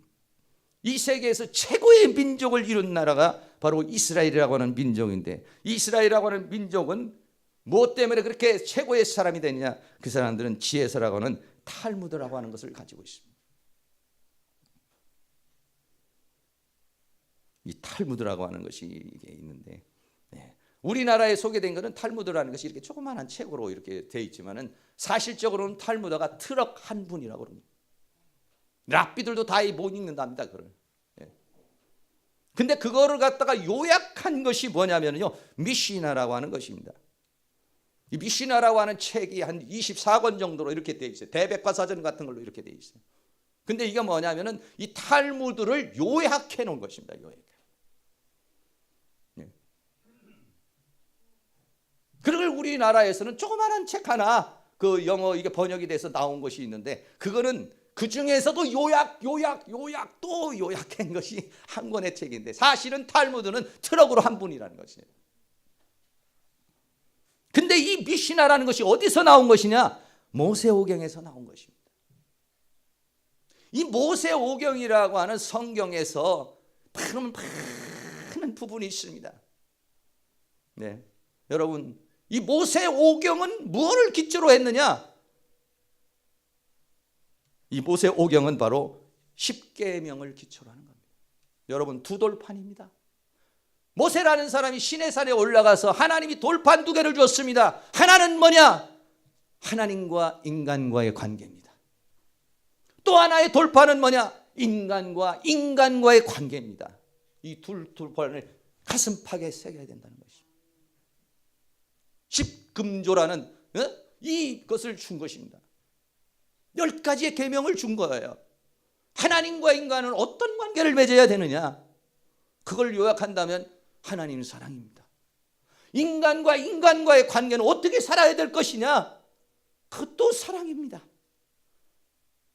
이 세계에서 최고의 민족을 이룬 나라가 바로 이스라엘이라고 하는 민족인데, 이스라엘이라고 하는 민족은 무엇 때문에 그렇게 최고의 사람이 되느냐? 그 사람들은 지혜서라고 하는 탈무드라고 하는 것을 가지고 있습니다. 이 탈무드라고 하는 것이 이게 있는데, 우리나라에 소개된 것은 탈무드라는 것이 이렇게 조그마한 책으로 이렇게 되어 있지만은, 사실적으로는 탈무드가 트럭 한 분이라고 그럽니다. 랍비들도 다 못 읽는답니다, 그걸. 근데 그거를 갖다가 요약한 것이 뭐냐면요, 미시나라고 하는 것입니다. 이 미시나라고 하는 책이 한 24권 정도로 이렇게 되어 있어요. 대백과사전 같은 걸로 이렇게 되어 있어요. 근데 이게 뭐냐면은 이 탈무드를 요약해 놓은 것입니다. 요약. 그걸 우리나라에서는 조그마한 책 하나, 그 영어 이게 번역이 돼서 나온 것이 있는데, 그거는 그 중에서도 요약 또 요약한 것이 한 권의 책인데, 사실은 탈무드는 트럭으로 한 분이라는 것이에요. 근데 이 미시나라는 것이 어디서 나온 것이냐? 모세오경에서 나온 것입니다. 이 모세오경이라고 하는 성경에서 많은 부분이 있습니다. 네, 여러분, 이 모세오경은 무엇을 기초로 했느냐? 이 모세오경은 바로 십계명을 기초로 하는 겁니다. 여러분, 두 돌판입니다. 모세라는 사람이 시내산에 올라가서 하나님이 돌판 두 개를 주었습니다. 하나는 뭐냐? 하나님과 인간과의 관계입니다. 또 하나의 돌판은 뭐냐? 인간과 인간과의 관계입니다. 이 돌판을 가슴팍에 새겨야 된다는 것입니다. 십금조라는 이것을 준 것입니다. 10가지의 계명을 준 거예요. 하나님과 인간은 어떤 관계를 맺어야 되느냐? 그걸 요약한다면 하나님 사랑입니다. 인간과 인간과의 관계는 어떻게 살아야 될 것이냐? 그것도 사랑입니다.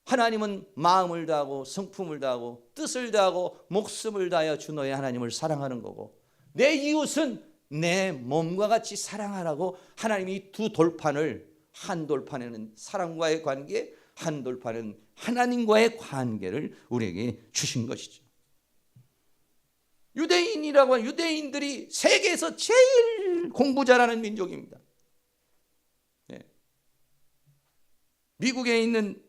하나님은 마음을 다하고 성품을 다하고 뜻을 다하고 목숨을 다하여 주 너의 하나님을 사랑하는 거고, 내 이웃은 내 몸과 같이 사랑하라고 하나님이 두 돌판을, 한 돌판에는 사랑과의 관계, 한 돌판은 하나님과의 관계를 우리에게 주신 것이죠. 유대인이라고 하는, 유대인들이 세계에서 제일 공부 잘하는 민족입니다. 네. 미국에 있는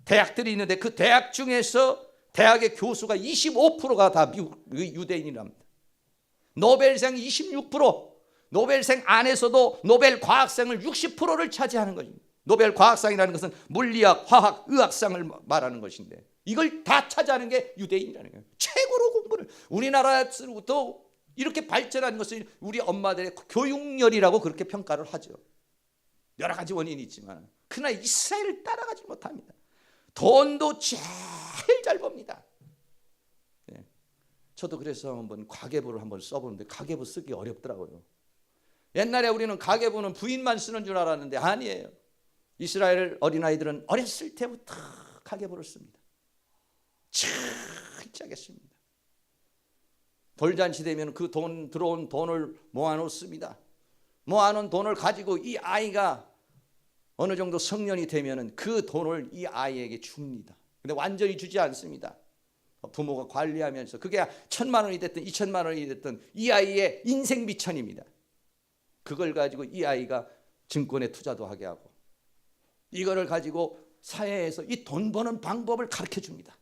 대학들이 있는데 그 대학 중에서 대학의 교수가 25%가 다 미국 유대인이랍니다. 노벨생 26%, 노벨생 안에서도 노벨 과학상을 60%를 차지하는 것입니다. 노벨 과학상이라는 것은 물리학, 화학, 의학상을 말하는 것인데, 이걸 다 차지하는 게 유대인이라는 거예요. 최고로 공부를, 우리나라에서부터 이렇게 발전한 것은 우리 엄마들의 교육열이라고 그렇게 평가를 하죠. 여러 가지 원인이 있지만, 그러나 이스라엘을 따라가지 못합니다. 돈도 제일 잘 법니다. 네. 저도 그래서 한번 가계부를 한번 써보는데 가계부 쓰기 어렵더라고요. 옛날에 우리는 가계부는 부인만 쓰는 줄 알았는데 아니에요. 이스라엘 어린아이들은 어렸을 때부터 가계부를 씁니다. 잘 짜겠습니다. 돌잔치 되면 그 들어온 돈을 모아놓습니다. 모아놓은 돈을 가지고 이 아이가 어느 정도 성년이 되면 그 돈을 이 아이에게 줍니다. 근데 완전히 주지 않습니다. 부모가 관리하면서 그게 1,000만 원이 됐든 2,000만 원이 됐든 이 아이의 인생 미천입니다. 그걸 가지고 이 아이가 증권에 투자도 하게 하고 이거를 가지고 사회에서 이 돈 버는 방법을 가르쳐 줍니다.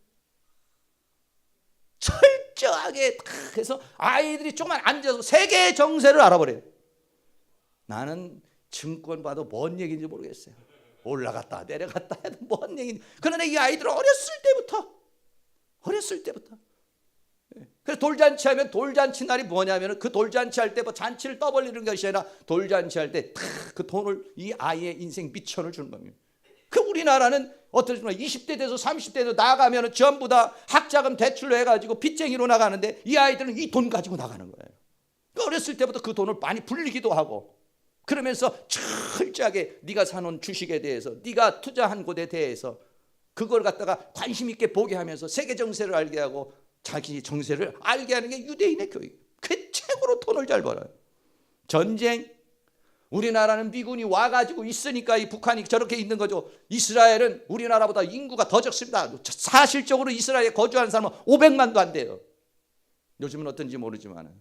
철저하게 해서 아이들이 조금만 앉아서 세계의 정세를 알아버려요. 나는 증권 봐도 뭔 얘기인지 모르겠어요. 올라갔다 내려갔다 해도 뭔 얘기인지. 그러나 이 아이들은 어렸을 때부터 그래서 돌잔치 하면 돌잔치 날이 뭐냐면 그 돌잔치 할 때 뭐 잔치를 떠벌리는 것이 아니라 돌잔치 할 때 그 돈을 이 아이의 인생 미천을 주는 겁니다. 그 우리나라는 어떻습니까? 20대 돼서 30대 돼서 나가면 전부 다 학자금 대출로 해가지고 빚쟁이로 나가는데 이 아이들은 이 돈 가지고 나가는 거예요. 어렸을 때부터 그 돈을 많이 불리기도 하고 그러면서 철저하게 네가 사놓은 주식에 대해서 네가 투자한 곳에 대해서 그걸 갖다가 관심 있게 보게 하면서 세계 정세를 알게 하고 자기 정세를 알게 하는 게 유대인의 교육. 그 최고로 돈을 잘 벌어요. 전쟁, 우리나라는 미군이 와가지고 있으니까 이 북한이 저렇게 있는 거죠. 이스라엘은 우리나라보다 인구가 더 적습니다. 사실적으로 이스라엘에 거주하는 사람은 500만도 안 돼요. 요즘은 어떤지 모르지만.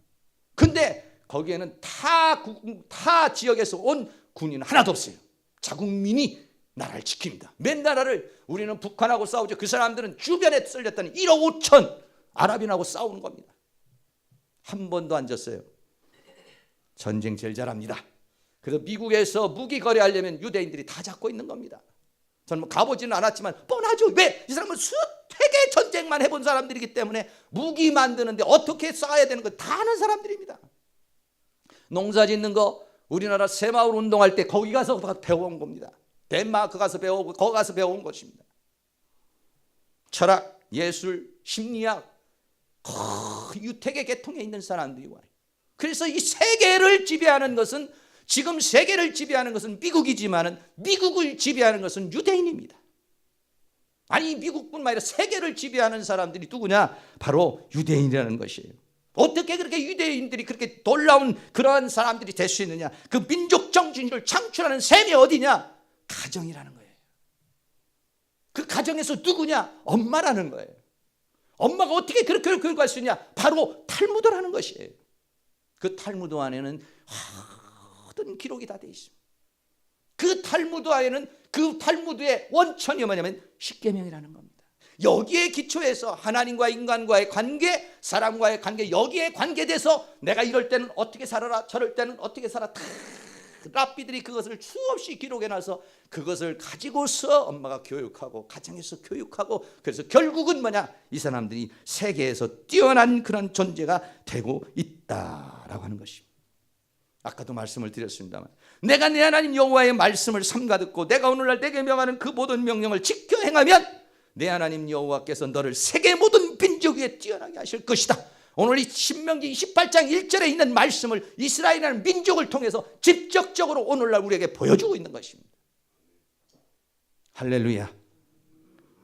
근데 거기에는 타 지역에서 온 군인은 하나도 없어요. 자국민이 나라를 지킵니다. 맨 나라를 우리는 북한하고 싸우죠. 그 사람들은 주변에 썰렸다는 1억 5천 아랍인하고 싸우는 겁니다. 한 번도 안 졌어요. 전쟁 제일 잘합니다. 그래서 미국에서 무기 거래하려면 유대인들이 다 잡고 있는 겁니다. 저는 뭐 가보지는 않았지만 뻔하죠. 왜? 이 사람은 수태계 전쟁만 해본 사람들이기 때문에 무기 만드는데 어떻게 싸야 되는 거 다 아는 사람들입니다. 농사 짓는 거 우리나라 새마을 운동할 때 거기 가서 배워온 겁니다. 덴마크 가서 배우고 거기 가서 배워온 것입니다. 철학, 예술, 심리학 유태계 계통에 있는 사람들이 와요. 그래서 이 세계를 지배하는 것은 지금 세계를 지배하는 것은 미국이지만 미국을 지배하는 것은 유대인입니다. 아니 미국뿐만 아니라 세계를 지배하는 사람들이 누구냐? 바로 유대인이라는 것이에요. 어떻게 그렇게 유대인들이 그렇게 놀라운 그러한 사람들이 될 수 있느냐? 그 민족 정신을 창출하는 셈이 어디냐? 가정이라는 거예요. 그 가정에서 누구냐? 엄마라는 거예요. 엄마가 어떻게 그렇게 교육할 수 있냐? 바로 탈무드라는 것이에요. 그 탈무드 안에는 모든 기록이 다 돼 있습니다. 그 탈무드 안에는 그 탈무드의 원천이 뭐냐면 십계명이라는 겁니다. 여기에 기초해서 하나님과 인간과의 관계, 사람과의 관계, 여기에 관계돼서 내가 이럴 때는 어떻게 살아라, 저럴 때는 어떻게 살아, 다 랍비들이 그것을 수없이 기록해놔서 그것을 가지고서 엄마가 교육하고 가정에서 교육하고 그래서 결국은 뭐냐? 이 사람들이 세계에서 뛰어난 그런 존재가 되고 있다라고 하는 것입니다. 아까도 말씀을 드렸습니다만 내가 내 하나님 여호와의 말씀을 삼가 듣고 내가 오늘날 내게 명하는 그 모든 명령을 지켜 행하면 내 하나님 여호와께서 너를 세계 모든 민족 위에 뛰어나게 하실 것이다. 오늘 이 신명기 28장 1절에 있는 말씀을 이스라엘이라는 민족을 통해서 직접적으로 오늘날 우리에게 보여주고 있는 것입니다. 할렐루야.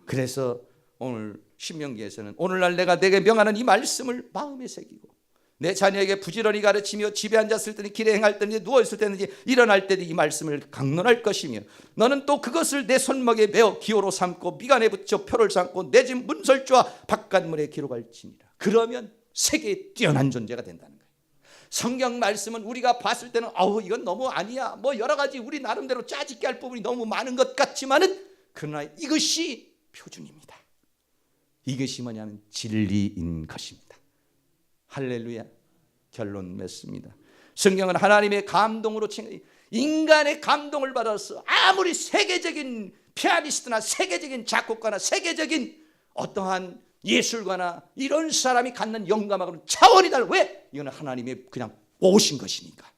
그래서 오늘 신명기에서는 오늘날 내가 내게 명하는 이 말씀을 마음에 새기고 내 자녀에게 부지런히 가르치며 집에 앉았을 때는 길에 행할 때는 누워있을 때든지 일어날 때도 이 말씀을 강론할 것이며 너는 또 그것을 내 손목에 메어 기호로 삼고 미간에 붙여 표를 삼고 내 집 문설주와 바깥문에 기록할지니라. 그러면 세계에 뛰어난 존재가 된다는 거예요. 성경 말씀은 우리가 봤을 때는 이건 너무 아니야, 뭐 여러 가지 우리 나름대로 짜집게 할 부분이 너무 많은 것 같지만은 그러나 이것이 표준입니다. 이것이 뭐냐면 진리인 것입니다. 할렐루야. 결론 맺습니다. 성경은 하나님의 감동으로 인간의 감동을 받아서 아무리 세계적인 피아니스트나 세계적인 작곡가나 세계적인 어떠한 예술가나 이런 사람이 갖는 영감하고는 차원이 달라. 왜? 이거는 하나님의 그냥 오신 것이니까.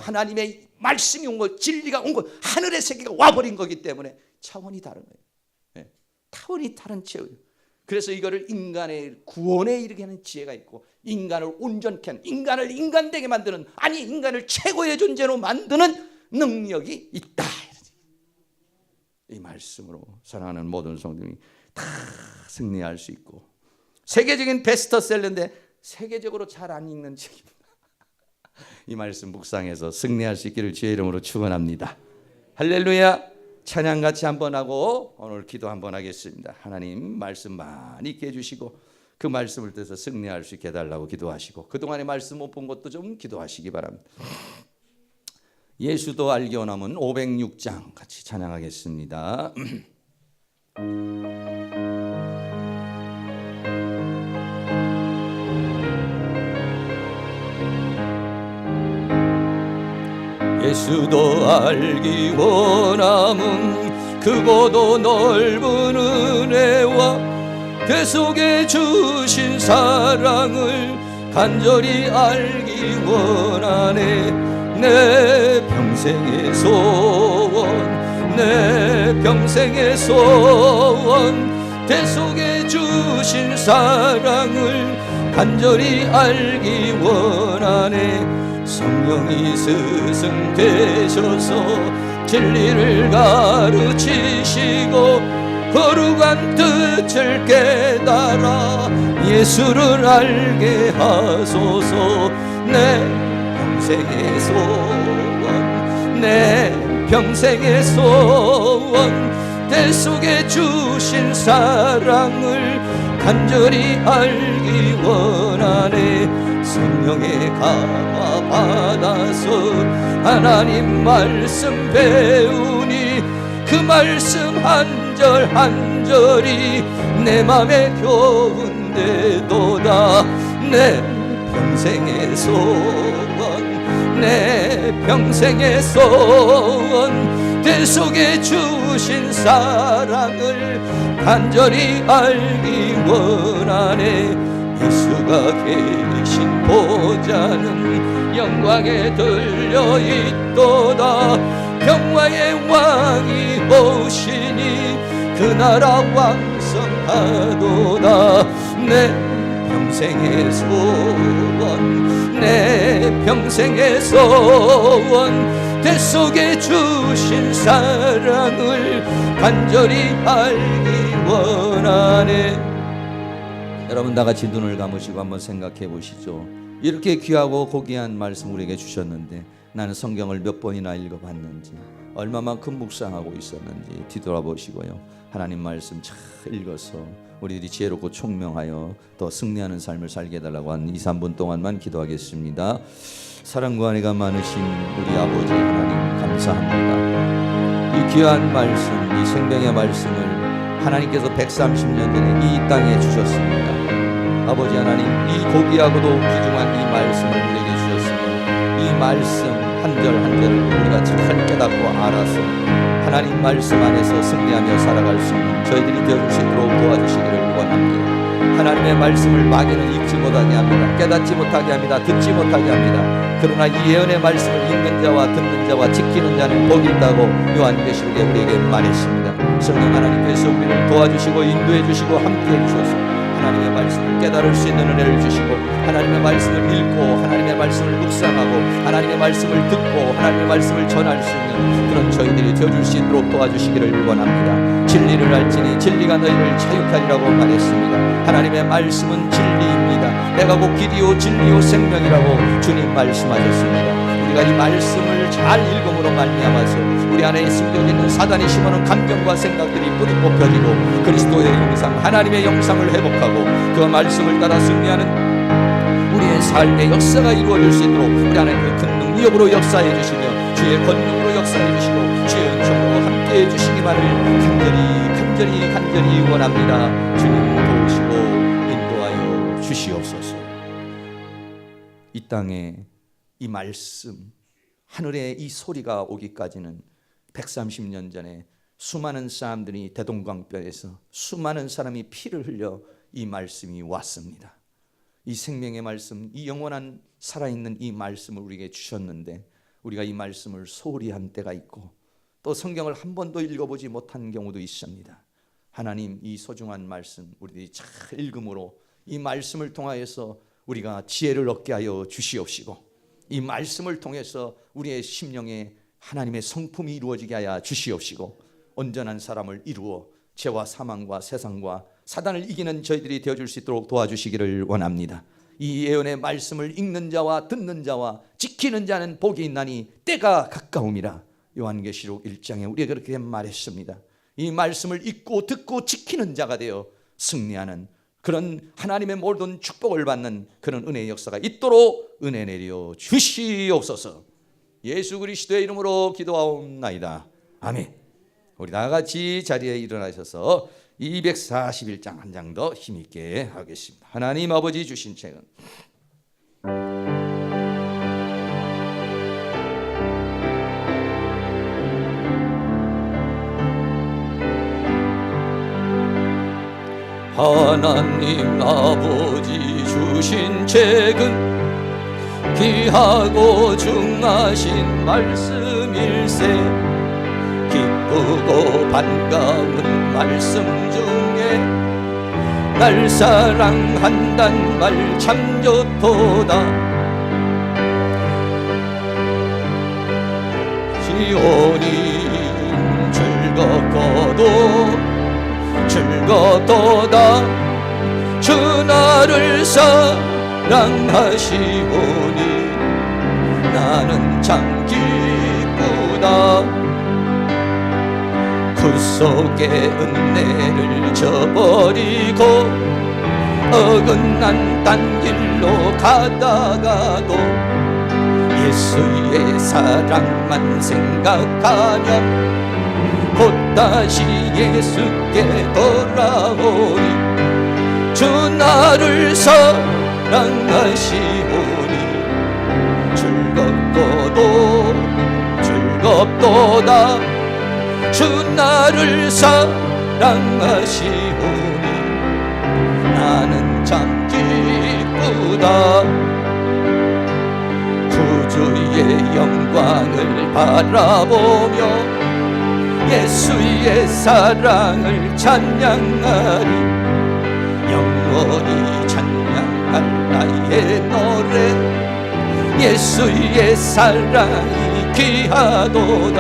하나님의 말씀이 온 것, 진리가 온 것, 하늘의 세계가 와버린 거기 때문에 차원이 다른 거예요. 네. 차원이 다른 지혜예요. 그래서 이거를 인간의 구원에 이르게 하는 지혜가 있고 인간을 온전케 하는, 인간을 인간되게 만드는, 아니 인간을 최고의 존재로 만드는 능력이 있다. 이 말씀으로 사랑하는 모든 성도님이 다 승리할 수 있고 세계적인 베스트셀러인데 세계적으로 잘 안 읽는 책입니다. 이 말씀 묵상해서 승리할 수 있기를 주의 이름으로 축원합니다. 할렐루야. 찬양 같이 한번 하고 오늘 기도 한번 하겠습니다. 하나님 말씀 많이 있게 해주시고 그 말씀을 통해서 승리할 수 있게 해달라고 기도하시고 그동안에 말씀 못 본 것도 좀 기도하시기 바랍니다. 예수도 알기 원하면 506장 같이 찬양하겠습니다. 예수도 알기 원함은 크고도 넓은 은혜와 대속에 주신 사랑을 간절히 알기 원하네. 내 평생의 소원, 내 평생의 소원, 대속에 주신 사랑을 간절히 알기 원하네. 성령이 스승되셔서 진리를 가르치시고 거룩한 뜻을 깨달아 예수를 알게 하소서. 내 평생의 소원, 내 평생의 소원, 대속에 주신 사랑을 간절히 알기 원하네. 성령의 감화 받아서 하나님 말씀 배우니 그 말씀 한 절 한 절이 내 맘에 겨운데도다. 내 평생의 소원, 내 평생의 소원, 대속에 주신 사랑을 간절히 알기 원하네. 예수가 계신 보좌는 영광에 들려 있도다. 평화의 왕이 오시니 그 나라 왕성하도다. 내 평생의 소원, 내 평생의 소원, 대속에 주신 사랑을 간절히 알기 원하네. 여러분 다 같이 눈을 감으시고 한번 생각해 보시죠. 이렇게 귀하고 고귀한 말씀 우리에게 주셨는데 나는 성경을 몇 번이나 읽어봤는지 얼마만큼 묵상하고 있었는지 뒤돌아보시고요. 하나님 말씀 잘 읽어서 우리들이 지혜롭고 총명하여 더 승리하는 삶을 살게 해달라고 한 2, 3분 동안만 기도하겠습니다. 사랑과 은혜가 많으신 우리 아버지 하나님 감사합니다. 이 귀한 말씀, 이 생명의 말씀을 하나님께서 130년 전에 이 땅에 주셨습니다. 아버지 하나님, 이 고귀하고도 귀중한 이 말씀을 우리에게 주셨으며 이 말씀 한 절 한 절을 우리가 잘 깨닫고 알아서 하나님 말씀 안에서 승리하며 살아갈 수 있는 저희들이 되어줄 수 있도록 도와주시기를 원합니다. 하나님의 말씀을 마귀는 읽지 못하게 합니다. 깨닫지 못하게 합니다. 듣지 못하게 합니다. 그러나 이 예언의 말씀을 읽는 자와 듣는 자와 지키는 자는 복이 있다고 요한계시록에 우리에게 말했습니다. 성령 하나님께서 우리를 도와주시고 인도해 주시고 함께해 주셔서 하나님의 말씀을 깨달을 수 있는 은혜를 주시고 하나님의 말씀을 읽고 하나님의 말씀을 묵상하고 하나님의 말씀을 듣고 하나님의 말씀을 전할 수 있는 그런 저희들이 되어줄 수 있도록 도와주시기를 원합니다. 진리를 알지니 진리가 너희를 자유하리라고 말했습니다. 하나님의 말씀은 진리입니다. 내가 곧 길이요 진리요 생명이라고 주님 말씀하셨습니다. 우리가 이 말씀을 잘 읽음으로 말미암아서 우리 안에 숨겨져 있는 사단이 심어놓은 감정과 생각들이 뿌리 뽑혀지고 그리스도의 영상, 하나님의 영상을 회복하고 그 말씀을 따라 승리하는 우리의 삶의 역사가 이루어질 수 있도록 우리 안에 그 큰 능력으로 역사해 주시며 주의 권능으로 역사해 주시고 주의 은총으로 함께해 주시기만을 간절히 원합니다. 주님 도우시고 인도하여 주시옵소서. 이 땅에 이 말씀, 하늘에 이 소리가 오기까지는 130년 전에 수많은 사람들이 대동강변에서 수많은 사람이 피를 흘려 이 말씀이 왔습니다. 이 생명의 말씀, 이 영원한 살아있는 이 말씀을 우리에게 주셨는데 우리가 이 말씀을 소홀히 한 때가 있고 또 성경을 한 번도 읽어보지 못한 경우도 있습니다. 하나님, 이 소중한 말씀 우리들이 잘 읽음으로 이 말씀을 통하여서 우리가 지혜를 얻게 하여 주시옵시고 이 말씀을 통해서 우리의 심령에 하나님의 성품이 이루어지게 하여 주시옵시고 온전한 사람을 이루어 죄와 사망과 세상과 사단을 이기는 저희들이 되어줄 수 있도록 도와주시기를 원합니다. 이 예언의 말씀을 읽는 자와 듣는 자와 지키는 자는 복이 있나니 때가 가까움이라. 요한계시록 1장에 우리가 그렇게 말했습니다. 이 말씀을 읽고 듣고 지키는 자가 되어 승리하는 그런 하나님의 모든 축복을 받는 그런 은혜의 역사가 있도록 은혜 내려 주시옵소서. 예수 그리스도의 이름으로 기도하옵나이다. 아멘. 우리 다 같이 자리에 일어나셔서 241장 한 장 더 힘있게 하겠습니다. 하나님 아버지 주신 책은 하나님 아버지 주신 책은 귀하고 중하신 말씀일세. 기쁘고 반가운 말씀 중에 날 사랑한단 말 참 좋도다. 시온이 즐겁고도 즐겁도다. 주 나를 사랑하시오니 나는 참 기쁘다. 그 속에 은혜를 저버리고 어긋난 딴 길로 가다가도 예수의 사랑만 생각하면 곧 다시 예수께 돌아오리. 주 나를 사랑하시오니 즐겁고도 즐겁도다. 주 나를 사랑하시오니 나는 참 기쁘다. 구주의 영광을 바라보며 예수의 사랑을 찬양하리. 영원히 찬양할 나의 노래 예수의 사랑이 귀하도다.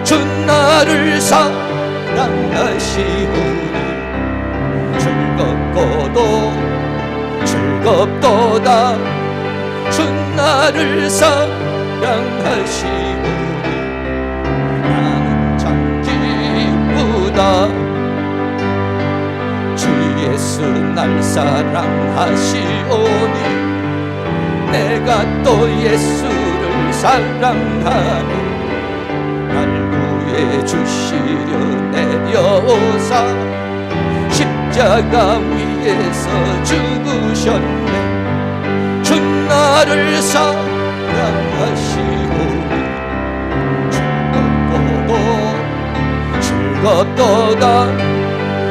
주 나를 사랑하시오니 즐겁고도 즐겁도다. 주 나를 사랑하시오니 주 예수 날 사랑하시오니 내가 또 예수를 사랑하니 날 구해 주시려 내려오사 십자가 위에서 죽으셨네. 주 나를 사랑하시오니 즐겁도다.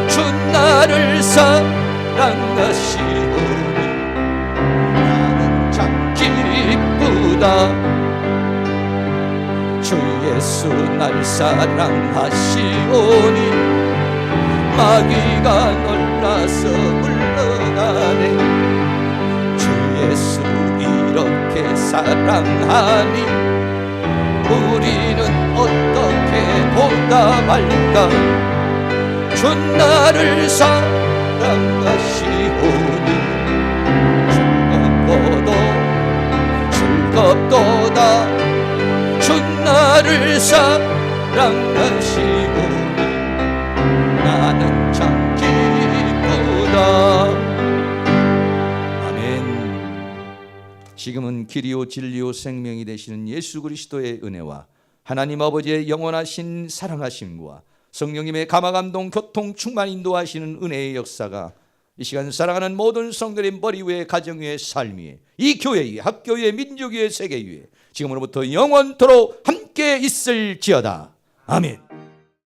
주 나를 사랑하시오니 나는 참 기쁘다. 주 예수 날 사랑하시오니 마귀가 놀라서 물러가네. 주 예수 이렇게 사랑하니 우리는 어떻게 보답할까. 주 나를 사랑하시오니 즐겁고도 즐겁도다. 주 나를 사랑하시오니 나는 참 기쁘다. 아멘. 지금은 길이요 진리요 생명이 되시는 예수 그리스도의 은혜와 하나님 아버지의 영원하신 사랑하심과 성령님의 감화감동 교통 충만 인도하시는 은혜의 역사가 이 시간 사랑하는 모든 성도의 머리 위에 가정 위에 삶 위에 이 교회 위에 학교 위에 민족 위에 세계 위에 지금으로부터 영원토록 함께 있을지어다. 아멘.